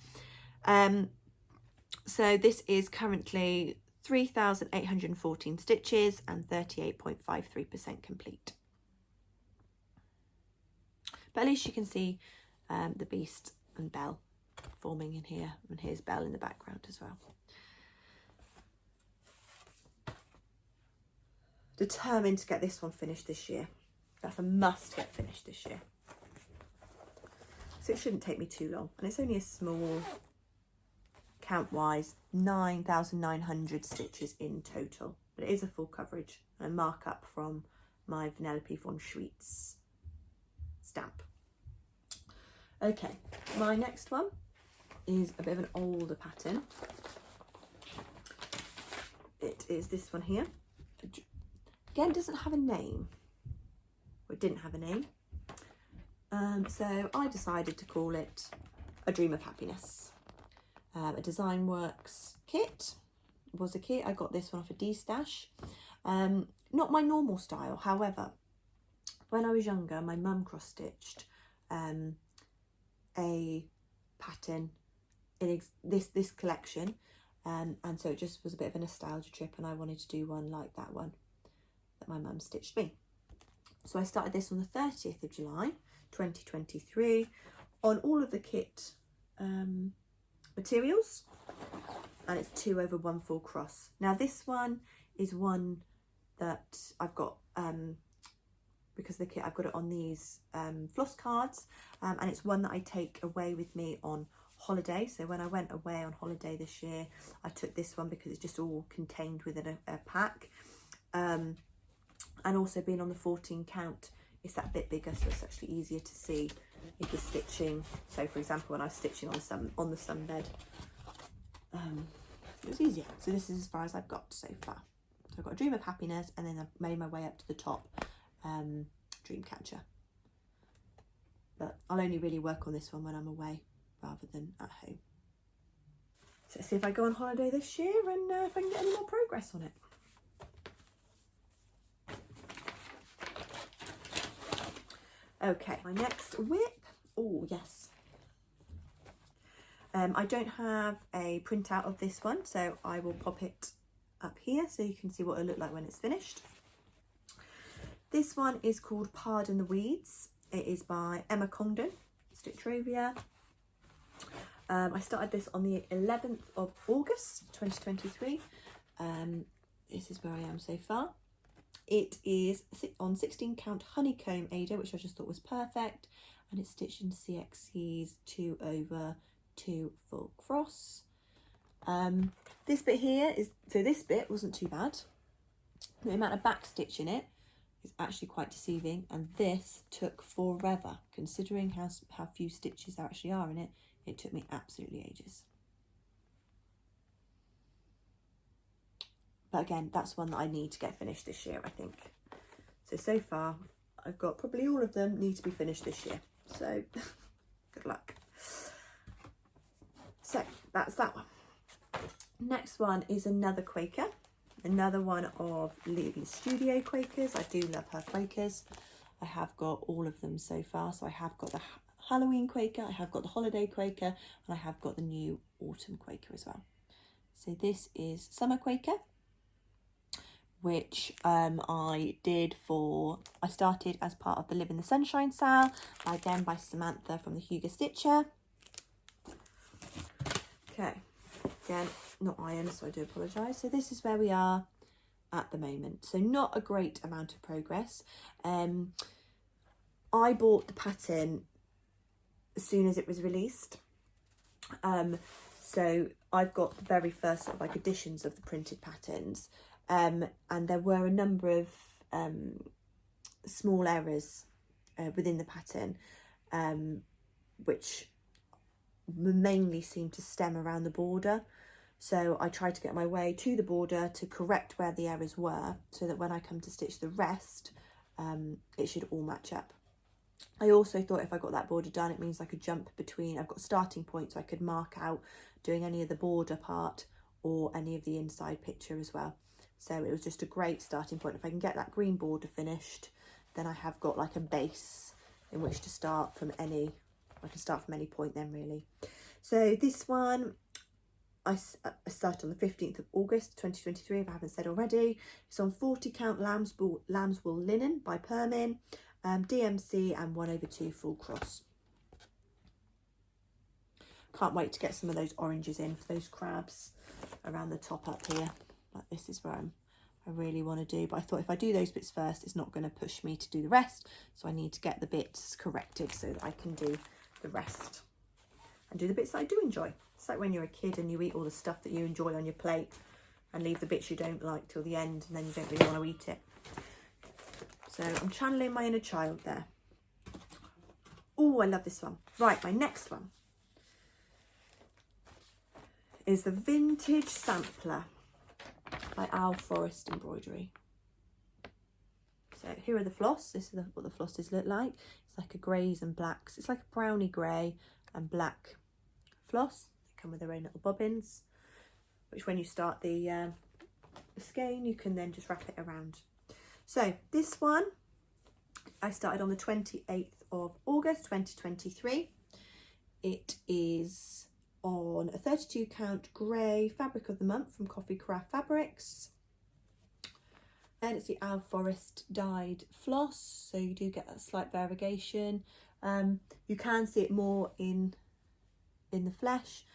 So this is currently 3,814 stitches and 38.53% complete. But at least you can see the Beast and Belle forming in here, and here's Belle in the background as well. Determined to get this one finished this year. That's a must get finished this year. So it shouldn't take me too long, and it's only a small, count-wise, 9,900 stitches in total, but it is a full coverage and a markup from my Vanellope von Schweetz stamp. Okay, my next one is a bit of an older pattern. It is this one here. Again, it doesn't have a name. Or it didn't have a name. So I decided to call it A Dream of Happiness. A Design Works kit. It was a kit. I got this one off a D-stash. Not my normal style. However, when I was younger, my mum cross-stitched a pattern in this collection, and so it just was a bit of a nostalgia trip, and I wanted to do one like that one that my mum stitched me. So I started this on the 30th of July 2023 on all of the kit materials, and it's 2/1 full cross. Now this one is one that I've got because the kit, I've got it on these floss cards, and it's one that I take away with me on holiday. So when I went away on holiday this year, I took this one because it's just all contained within a pack. And also being on the 14 count, it's that bit bigger, so it's actually easier to see if you're stitching. So for example, when I was stitching on the sunbed, it was easier. So this is as far as I've got so far. So I've got A Dream of Happiness, and then I've made my way up to the top, Dreamcatcher. But I'll only really work on this one when I'm away rather than at home. So let's see if I go on holiday this year and if I can get any more progress on it. Okay, my next WIP. Oh yes. I don't have a printout of this one, so I will pop it up here so you can see what it'll look like when it's finished. This one is called Pardon the Weeds. It is by Emma Congdon, Stitchrovia. I started this on the 11th of August 2023. This is where I am so far. It is on 16 count honeycomb Ada, which I just thought was perfect, and it's stitched in CXCs 2/2 full cross. This bit here is, so this bit wasn't too bad. The amount of back stitch in it is actually quite deceiving, and this took forever, considering how few stitches there actually are in it. It took me absolutely ages. But again, that's one that I need to get finished this year, I think. So far, I've got probably all of them need to be finished this year. So, good luck. So, that's that one. Next one is another Quaker. Another one of Lila's Studio Quakers. I do love her Quakers. I have got all of them so far. So I have got the Halloween Quaker, I have got the Holiday Quaker, and I have got the new Autumn Quaker as well. So this is Summer Quaker, which I started as part of the Live in the Sunshine sale, again by Samantha from the Hugo Stitcher. Okay, again, not iron, so I do apologise. So this is where we are at the moment. So not a great amount of progress. I bought the pattern as soon as it was released. So I've got the very first sort of like editions of the printed patterns, and there were a number of small errors within the pattern, which mainly seemed to stem around the border. So I tried to get my way to the border to correct where the errors were, so that when I come to stitch the rest, it should all match up. I also thought if I got that border done, it means I could jump between, I've got a starting point, so I could mark out doing any of the border part or any of the inside picture as well. So it was just a great starting point. If I can get that green border finished, then I have got like a base in which to start from any, I can start from any point then really. So this one, I started on the 15th of August 2023, if I haven't said already. It's on 40 count lamb's wool linen by Peppermint, DMC and 1/2 full cross. Can't wait to get some of those oranges in for those crabs around the top up here. But this is where I really want to do. But I thought if I do those bits first, it's not going to push me to do the rest. So I need to get the bits corrected so that I can do the rest and do the bits that I do enjoy. It's like when you're a kid and you eat all the stuff that you enjoy on your plate and leave the bits you don't like till the end, and then you don't really want to eat it. So I'm channeling my inner child there. Oh, I love this one. Right, my next one is the Vintage Sampler by Owl Forest Embroidery. So here are the floss. This is what the flosses look like. It's like a greys and blacks. It's like a browny grey and black floss. They come with their own little bobbins, which when you start the skein, you can then just wrap it around. So this one, I started on the 28th of August 2023. It is on a 32 count grey fabric of the month from Coffee Craft Fabrics. And it's the Owl Forest dyed floss, so you do get that slight variegation. You can see it more in the flesh,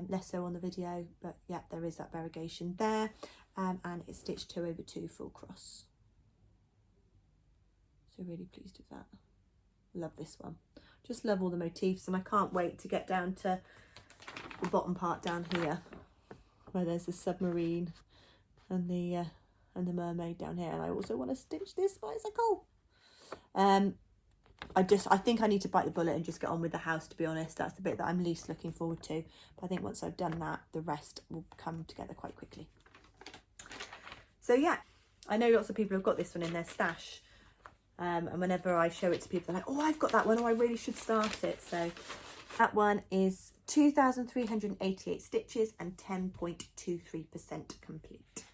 less so on the video, but yeah, there is that variegation there. And it's stitched 2/2 full cross. So really pleased with that. Love this one. Just love all the motifs, and I can't wait to get down to the bottom part down here where there's the submarine and the mermaid down here. And I also want to stitch this bicycle. I think I need to bite the bullet and just get on with the house, to be honest. That's the bit that I'm least looking forward to. But I think once I've done that, the rest will come together quite quickly. So yeah, I know lots of people have got this one in their stash. And whenever I show it to people, they're like, oh, I've got that one, or I really should start it. So that one is 2,388 stitches and 10.23% complete.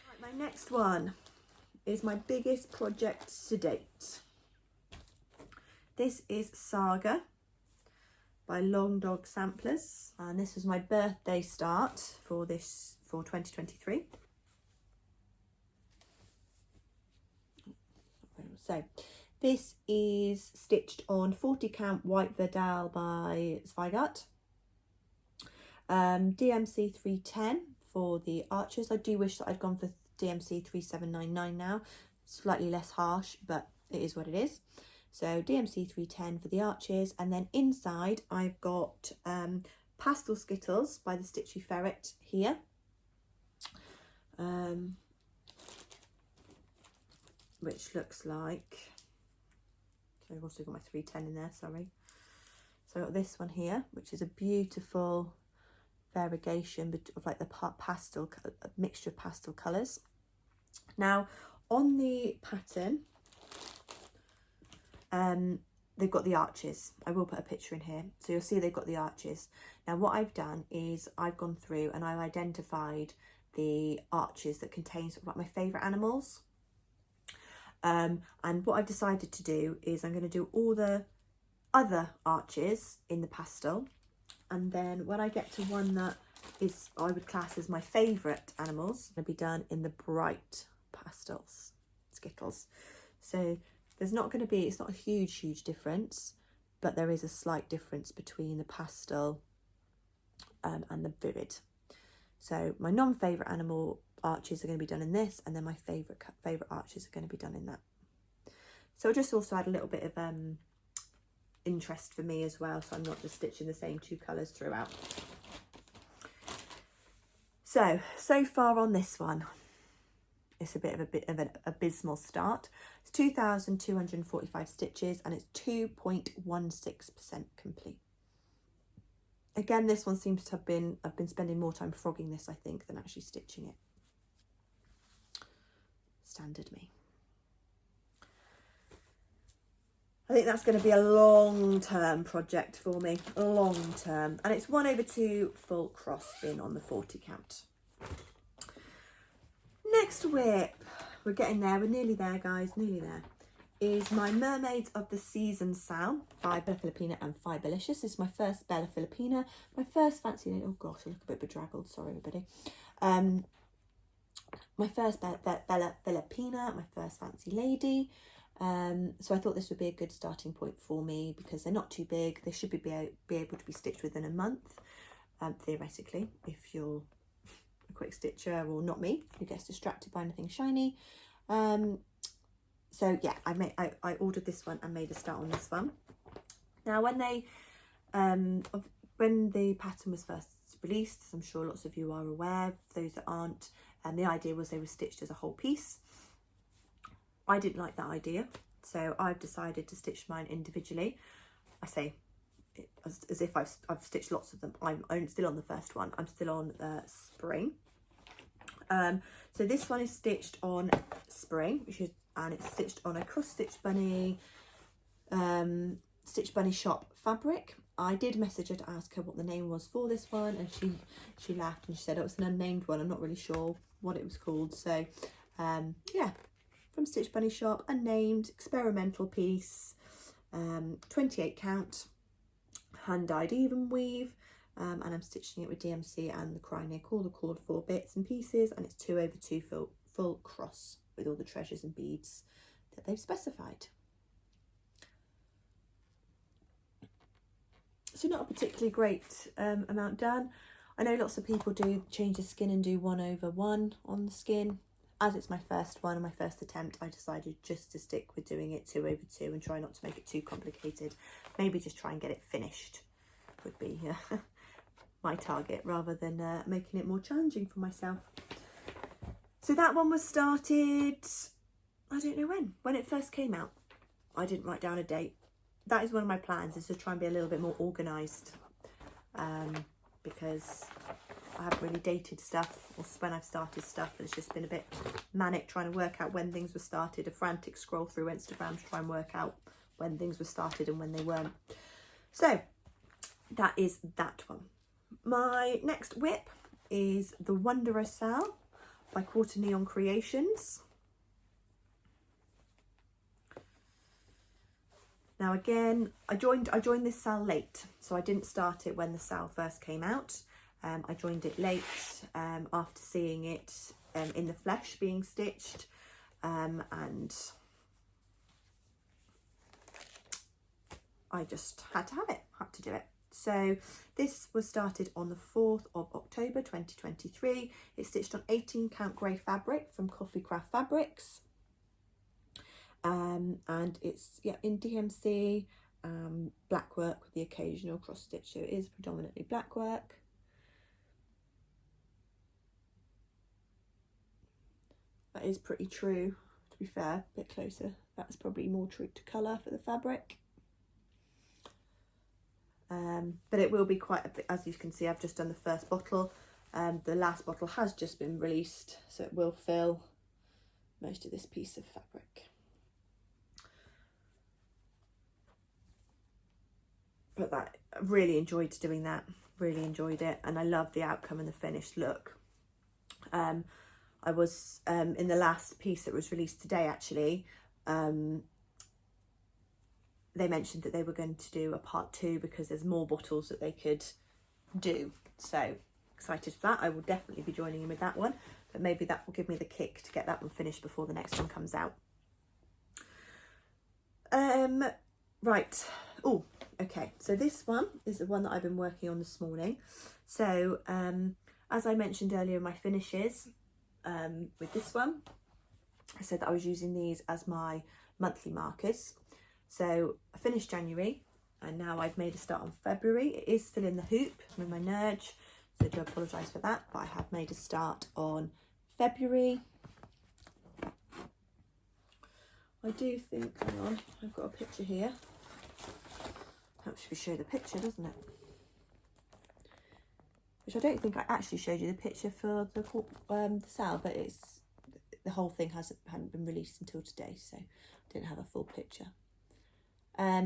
Right, my next one is my biggest project to date. This is Saga by Long Dog Samplers, and this was my birthday start for 2023. So this is stitched on 40 count white Verdal by Zweigart. DMC 310 for the archers. I do wish that I'd gone for DMC 3799 now. Slightly less harsh, but it is what it is. So DMC 310 for the arches, and then inside I've got Pastel Skittles by the Stitchery Ferret here. Which looks like, so I've also got my 310 in there, sorry. So I've got this one here, which is a beautiful variegation of like the pastel, a mixture of pastel colours. Now on the pattern, they've got the arches. I will put a picture in here, so you'll see they've got the arches. Now what I've done is I've gone through and I've identified the arches that contain sort of like my favourite animals. And what I've decided to do is I'm going to do all the other arches in the pastel, and then when I get to one that is I would class as my favourite animals, it'll be done in the bright pastels, Skittles. So there's not going to be, it's not a huge difference, but there is a slight difference between the pastel and the vivid. So my non-favourite animal arches are going to be done in this, and then my favourite arches are going to be done in that. So I just also add a little bit of interest for me as well, so I'm not just stitching the same 2 colours throughout. So far on this one, it's a bit of an abysmal start. It's 2,245 stitches and it's 2.16% complete. Again, this one seems to have been, I've been spending more time frogging this, I think, than actually stitching it. Standard me. I think that's going to be a long-term project for me, long-term. And it's 1/2 full cross bin on the 40 count. Next WIP, we're getting there, we're nearly there, guys, nearly there, is my Mermaids of the Season Sal by Bella Filipina and Fiberlicious. This is my first Bella Filipina, my first fancy, oh gosh, I look a bit bedraggled, sorry everybody. My first Bella Filipina, my first fancy lady. So I thought this would be a good starting point for me because they're not too big. They should be able to be stitched within a month, theoretically, if you're a quick stitcher or not me, who gets distracted by anything shiny. So yeah, I ordered this one and made a start on this one. Now when the pattern was first released, as I'm sure lots of you are aware, for those that aren't, and the idea was they were stitched as a whole piece. I didn't like that idea, so I've decided to stitch mine individually. I say it as if I've stitched lots of them. I'm still on the first one. I'm still on Spring. So this one is stitched on Spring, and it's stitched on a cross stitch bunny Stitch Bunny shop fabric. I did message her to ask her what the name was for this one, and she laughed and she said it was an unnamed one. I'm not really sure what it was called. So yeah, from Stitch Bunny shop, unnamed, experimental piece, 28 count, hand dyed even weave, and I'm stitching it with DMC and the Cry Nick, all the cord 4 bits and pieces, and it's 2/2 full cross with all the treasures and beads that they've specified. So not a particularly great amount done. I know lots of people do change the skin and do 1/1 on the skin. As it's my first one and my first attempt, I decided just to stick with doing it 2/2 and try not to make it too complicated. Maybe just try and get it finished would be my target, rather than making it more challenging for myself. So that one was started, I don't know when it first came out. I didn't write down a date. That is one of my plans, is to try and be a little bit more organised, because I haven't really dated stuff, or when I've started stuff, and it's just been a bit manic trying to work out when things were started, a frantic scroll through Instagram to try and work out when things were started and when they weren't. So that is that one. My next WIP is the Wanderer Sal by Quarter Neon Creations. Now again, I joined this sal late, so I didn't start it when the sal first came out. I joined it late after seeing it in the flesh being stitched, and I just had to have it, had to do it. So this was started on the 4th of October 2023. It's stitched on 18 count grey fabric from Coffee Craft Fabrics. And it's in DMC, black work with the occasional cross stitch, so it is predominantly black work. That is pretty true, to be fair, a bit closer. That's probably more true to colour for the fabric. But it will be quite a bit, as you can see, I've just done the first bottle. The last bottle has just been released, so it will fill most of this piece of fabric. But that, I really enjoyed doing that, really enjoyed it, and I love the outcome and the finished look. I was in the last piece that was released today, actually, they mentioned that they were going to do a part 2 because there's more bottles that they could do. So excited for that. I will definitely be joining in with that one, but maybe that will give me the kick to get that one finished before the next one comes out. Right. Oh, okay. So this one is the one that I've been working on this morning. So as I mentioned earlier in my finishes, with this one. I said that I was using these as my monthly markers. So I finished January and now I've made a start on February. It is still in the hoop with my nudge, so I do apologise for that, but I have made a start on February. I do think, hang on, I've got a picture here. Helps you show the picture, doesn't it? Which I don't think I actually showed you the picture for the sale, but it's the whole thing hadn't been released until today, so I didn't have a full picture.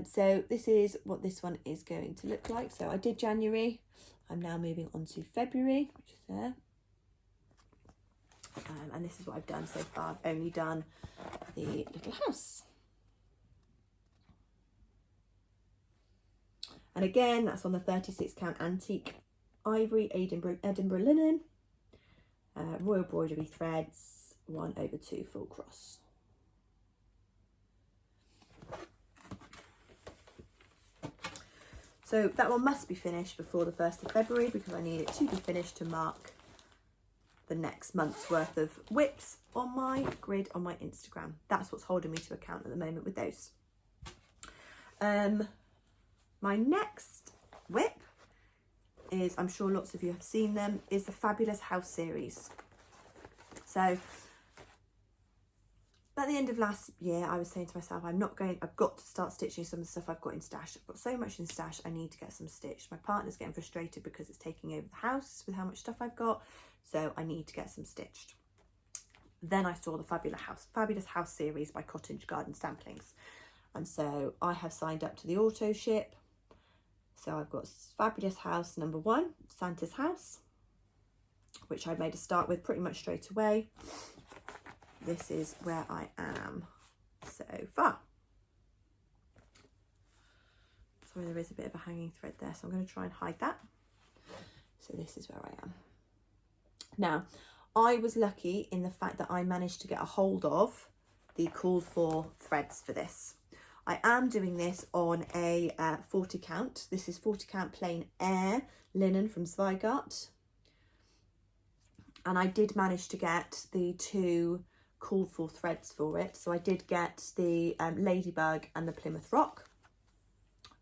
So this is what this one is going to look like. So I did January. I'm now moving on to February, which is there. And this is what I've done so far. I've only done the little house. And again, that's on the 36 count antique ivory Edinburgh linen, Royal Embroidery threads, 1/2 full cross. So that one must be finished before the 1st of February because I need it to be finished to mark the next month's worth of WIPs on my grid on my Instagram. That's what's holding me to account at the moment with those. My next WIP is, I'm sure lots of you have seen them, is the Fabulous House series. So at the end of last year, I was saying to myself, I've got to start stitching some of the stuff I've got in stash. I've got so much in stash, I need to get some stitched. My partner's getting frustrated because it's taking over the house with how much stuff I've got. So I need to get some stitched. Then I saw the Fabulous House series by Cottage Garden Samplings. And so I have signed up to the auto ship. So I've got Fabulous House number 1, Santa's House, which I made a start with pretty much straight away. This is where I am so far. Sorry, there is a bit of a hanging thread there, so I'm going to try and hide that. So this is where I am. Now, I was lucky in the fact that I managed to get a hold of the called for threads for this. I am doing this on a 40 count. This is 40 count plain air linen from Zweigart. And I did manage to get the 2 called for threads for it. So I did get the Ladybug and the Plymouth Rock.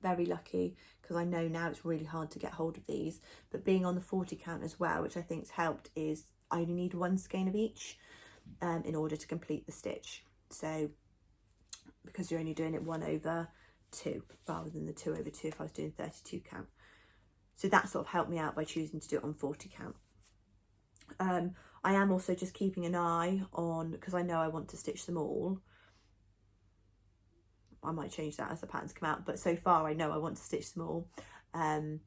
Very lucky, because I know now it's really hard to get hold of these. But being on the 40 count as well, which I think's helped, is I only need 1 skein of each in order to complete the stitch. So because you're only doing it 1/2 rather than the 2/2 if I was doing 32 count. So that sort of helped me out by choosing to do it on 40 count. I am also just keeping an eye on, because I know I want to stitch them all. I might change that as the patterns come out, but so far I know I want to stitch them all. I'm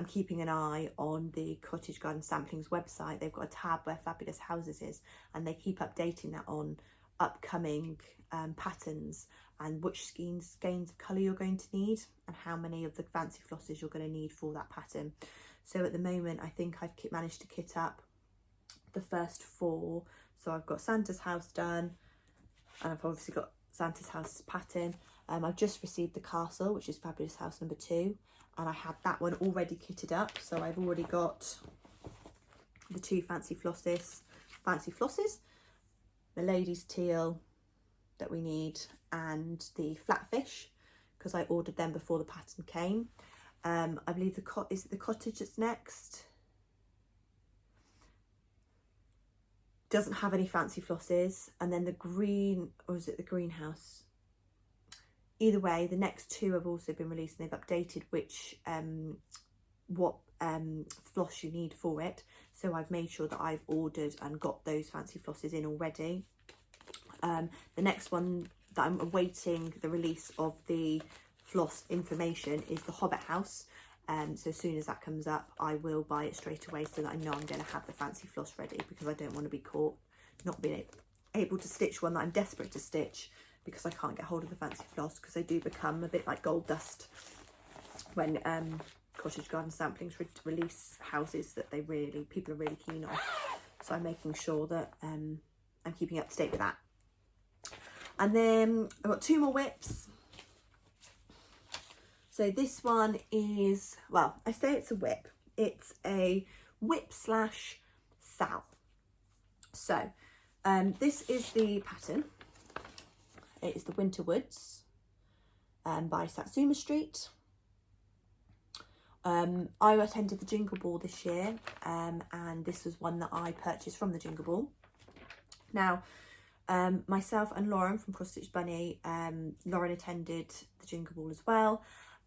keeping an eye on the Cottage Garden Samplings website. They've got a tab where Fabulous Houses is, and they keep updating that on upcoming patterns and which skeins of colour you're going to need and how many of the fancy flosses you're going to need for that pattern. So at the moment, I think I've managed to kit up the first 4. So I've got Santa's House done, and I've obviously got Santa's House pattern. I've just received the Castle, which is Fabulous House number 2, and I had that one already kitted up. So I've already got the 2 fancy flosses, the Ladies Teal that we need, and the Flatfish, because I ordered them before the pattern came. I believe the Cottage that's next. Doesn't have any fancy flosses, and then the green, or is it the greenhouse? Either way, the next 2 have also been released, and they've updated what floss you need for it. So I've made sure that I've ordered and got those fancy flosses in already. The next one that I'm awaiting the release of the floss information is the Hobbit House. So as soon as that comes up, I will buy it straight away so that I know I'm going to have the fancy floss ready, because I don't want to be caught not being able to stitch one that I'm desperate to stitch because I can't get hold of the fancy floss, because they do become a bit like gold dust when Cottage Garden Samplings release houses that people are really keen on. So I'm making sure that I'm keeping up to date with that. And then I've got 2 more WIPs. So this one is, well, I say it's a WIP. It's a WIP / sal. So This is the pattern. It is the Winter Woods by Satsuma Street. I attended the Jingle Ball this year, and this was one that I purchased from the Jingle Ball. Now, myself and Lauren from Cross Stitch Bunny, Lauren attended the Jingle Ball as well,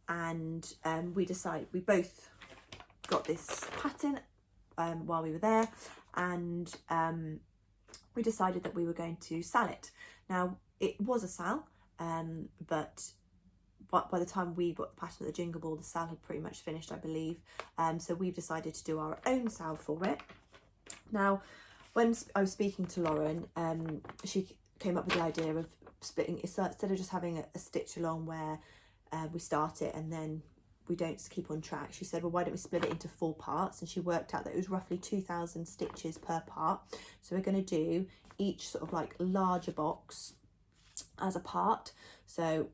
and we both got this pattern while we were there, and we decided that we were going to sell it. Now, it was a sale, but by the time we got the pattern at the Jingle Ball, the sale had pretty much finished, I believe. So we've decided to do our own sale for it. Now, when I was speaking to Lauren, she came up with the idea of splitting, instead of just having a stitch along where we start it and then we don't keep on track. She said, well, why don't we split it into 4 parts? And she worked out that it was roughly 2,000 stitches per part. So we're going to do each sort of like larger box as a part. So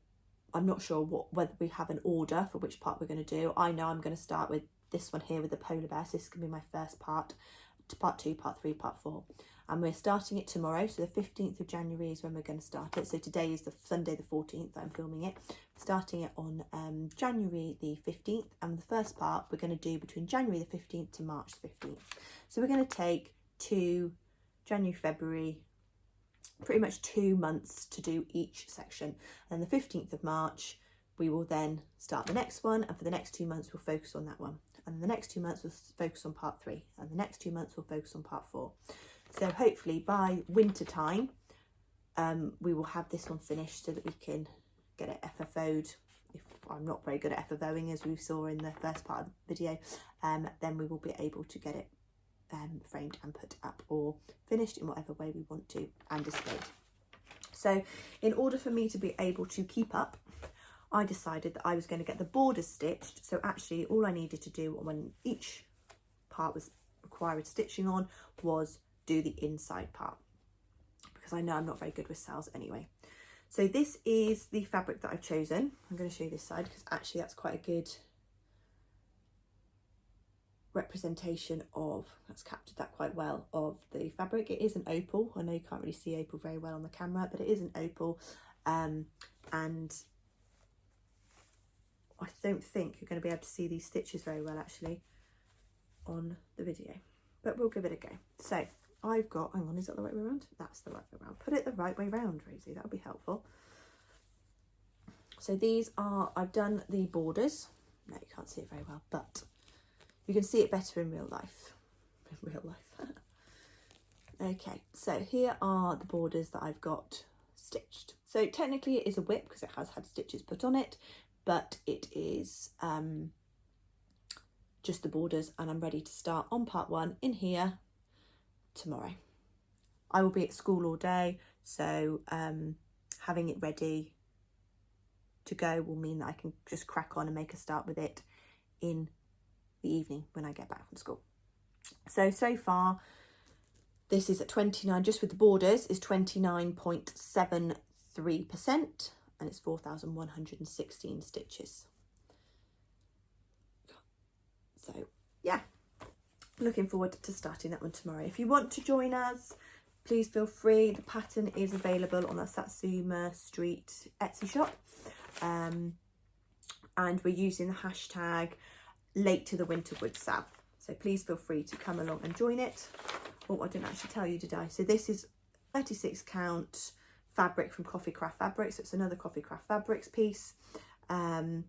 I'm not sure whether we have an order for which part we're going to do. I know I'm going to start with this one here with the polar bear. So this is going to be my first part, part 2, part 3, part 4. And we're starting it tomorrow. So the 15th of January is when we're going to start it. So today is the Sunday the 14th that I'm filming it. Starting it on January the 15th. And the first part we're going to do between January the 15th to March the 15th. So we're going to take January, February, pretty much 2 months to do each section. And the 15th of March we will then start the next one, and for the next 2 months we'll focus on that one, and the next 2 months we'll focus on part 3, and the next 2 months we'll focus on part 4. So hopefully by winter time we will have this one finished so that we can get it FFO'd. If I'm not very good at FFOing, as we saw in the first part of the video, then we will be able to get it framed and put up or finished in whatever way we want to and displayed. So in order for me to be able to keep up, I decided that I was going to get the borders stitched. So actually all I needed to do when each part was required stitching on was do the inside part, because I know I'm not very good with sales anyway. So this is the fabric that I've chosen. I'm going to show you this side because actually that's quite a good representation of, that's captured that quite well, of the fabric. It is an opal. I know you can't really see opal very well on the camera, but it is an opal, and I don't think you're going to be able to see these stitches very well actually on the video, but we'll give it a go. So I've got, hang on, is that the right way around? That's the right way around. Put it the right way round, Rosie, that would be helpful. So these are, I've done the borders. No, you can't see it very well, but you can see it better in real life. In real life. Okay, so here are the borders that I've got stitched. So technically it is a WIP because it has had stitches put on it, but it is just the borders, and I'm ready to start on part 1 in here tomorrow. I will be at school all day, so having it ready to go will mean that I can just crack on and make a start with it in the evening when I get back from school. So far this is at 29, just with the borders is 29.73%, and it's 4,116 stitches. So yeah, looking forward to starting that one tomorrow. If you want to join us, please feel free. The pattern is available on the Satsuma Street Etsy shop, and we're using the hashtag late to the winter wood sale, so please feel free to come along and join it. Oh, I didn't actually tell you, did I? So this is 36 count fabric from Coffee Craft Fabrics. So it's another Coffee Craft Fabrics piece, and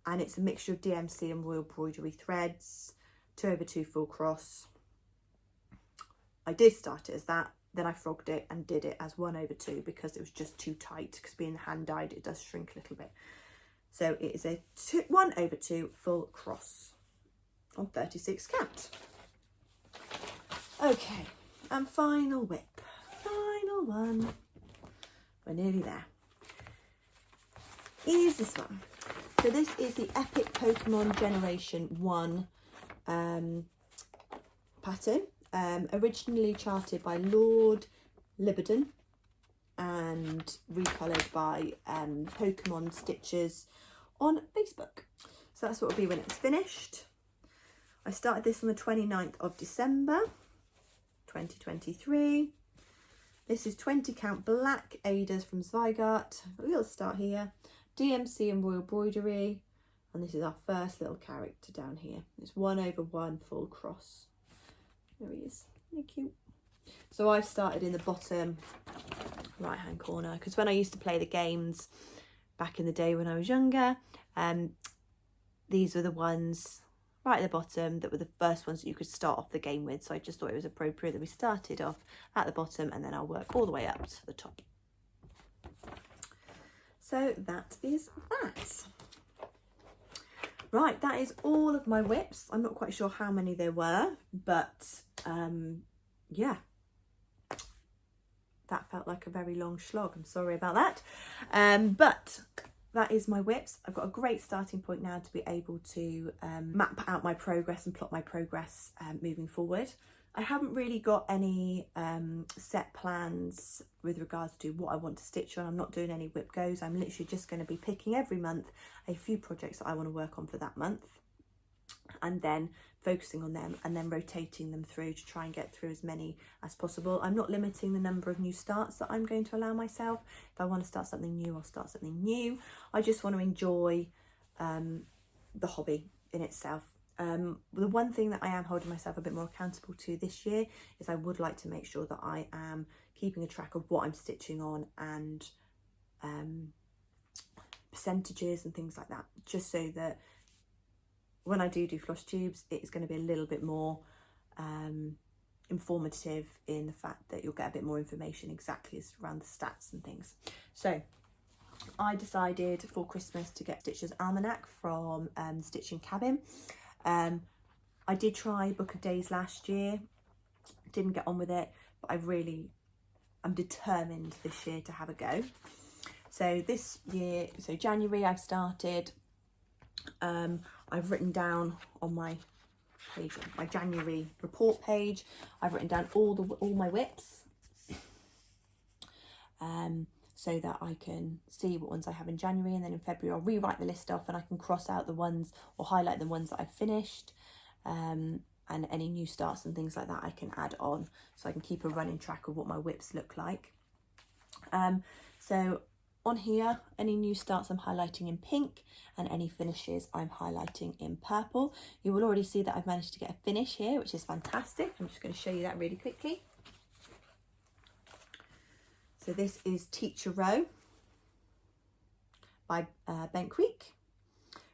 it's a mixture of DMC and Royal Embroidery threads, 2/2 full cross. I did start it as that, then I frogged it and did it as 1/2 because it was just too tight, because being hand dyed it does shrink a little bit. So it is a 1/2 full cross on 36 count. Okay, and final WIP, final one. We're nearly there. Is this one. So this is the Epic Pokemon Generation 1 pattern, originally charted by Lord Libidon and recoloured by Pokemon Stitchers on Facebook. So that's what it'll be when it's finished. I started this on the 29th of December 2023. This is 20 count black Adas from SAGA. A little start here. DMC and Royal Embroidery. And this is our first little character down here. It's 1/1 full cross. There he is. Very cute. So I've started in the bottom right hand corner, because when I used to play the games back in the day when I was younger, these were the ones right at the bottom that were the first ones that you could start off the game with. So I just thought it was appropriate that we started off at the bottom and then I'll work all the way up to the top. So that is that. Right, that is all of my WIPs. I'm not quite sure how many there were, but yeah, that felt like a very long slog. I'm sorry about that. But that is my WIPs. I've got a great starting point now to be able to map out my progress and plot my progress moving forward. I haven't really got any set plans with regards to what I want to stitch on. I'm not doing any WIP goes. I'm literally just going to be picking every month a few projects that I want to work on for that month, and then focusing on them and then rotating them through to try and get through as many as possible. I'm not limiting the number of new starts that I'm going to allow myself. If I want to start something new, I'll start something new. I just want to enjoy the hobby in itself. The one thing that I am holding myself a bit more accountable to this year is I would like to make sure that I am keeping a track of what I'm stitching on and percentages and things like that, just so that when I do Flosstubes, it's going to be a little bit more informative in the fact that you'll get a bit more information exactly as around the stats and things. So I decided for Christmas to get Stitcher's Almanac from Stitching Cabin. I did try Book of Days last year, didn't get on with it, but I'm determined this year to have a go. So this year, so January I've started, I've written down on my page, my January report page, I've written down all my WIPs, so that I can see what ones I have in January, and then in February I'll rewrite the list off and I can cross out the ones or highlight the ones that I've finished, and any new starts and things like that I can add on, so I can keep a running track of what my WIPs look like. So on here, any new starts I'm highlighting in pink, and any finishes I'm highlighting in purple. You will already see that I've managed to get a finish here, which is fantastic. I'm just going to show you that really quickly. So this is Teacher Row by Bent Creek.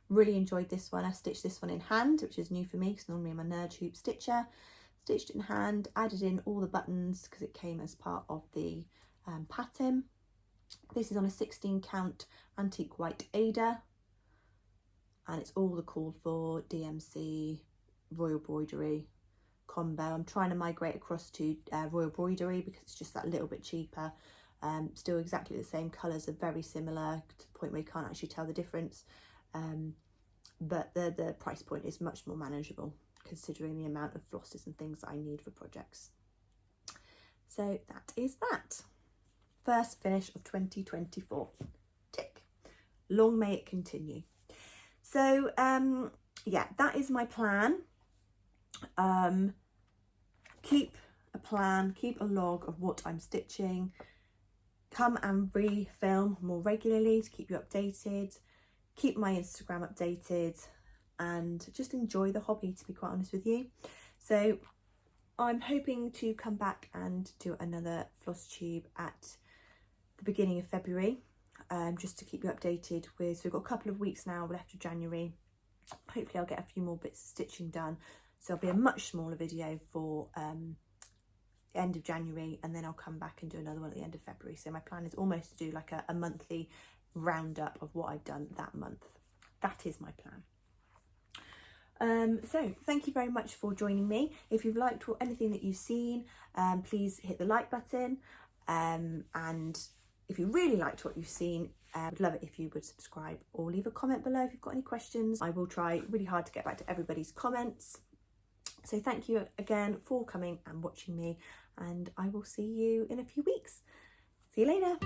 Really enjoyed this one. I stitched this one in hand, which is new for me because normally I'm a nerd hoop stitcher. Stitched it in hand, added in all the buttons because it came as part of the pattern. This is on a 16 count antique white Ada, and it's all the called for DMC, Royal Embroidery, combo. I'm trying to migrate across to Royal Embroidery because it's just that little bit cheaper. Still exactly the same colours, are very similar to the point where you can't actually tell the difference, but the price point is much more manageable considering the amount of flosses and things that I need for projects. So that is that. First finish of 2024. Tick. Long may it continue. So yeah, that is my plan. Keep a plan, keep a log of what I'm stitching. Come and re-film more regularly to keep you updated. Keep my Instagram updated and just enjoy the hobby, to be quite honest with you. So I'm hoping to come back and do another Flosstube at the beginning of February, just to keep you updated with, so we've got a couple of weeks now left of January. Hopefully I'll get a few more bits of stitching done, so it'll be a much smaller video for the end of January, and then I'll come back and do another one at the end of February. So my plan is almost to do like a monthly roundup of what I've done that month. That is my plan. So thank you very much for joining me. If you've liked anything that you've seen, please hit the like button, and if you really liked what you've seen, I'd love it if you would subscribe or leave a comment below if you've got any questions. I will try really hard to get back to everybody's comments. So thank you again for coming and watching me, and I will see you in a few weeks. See you later.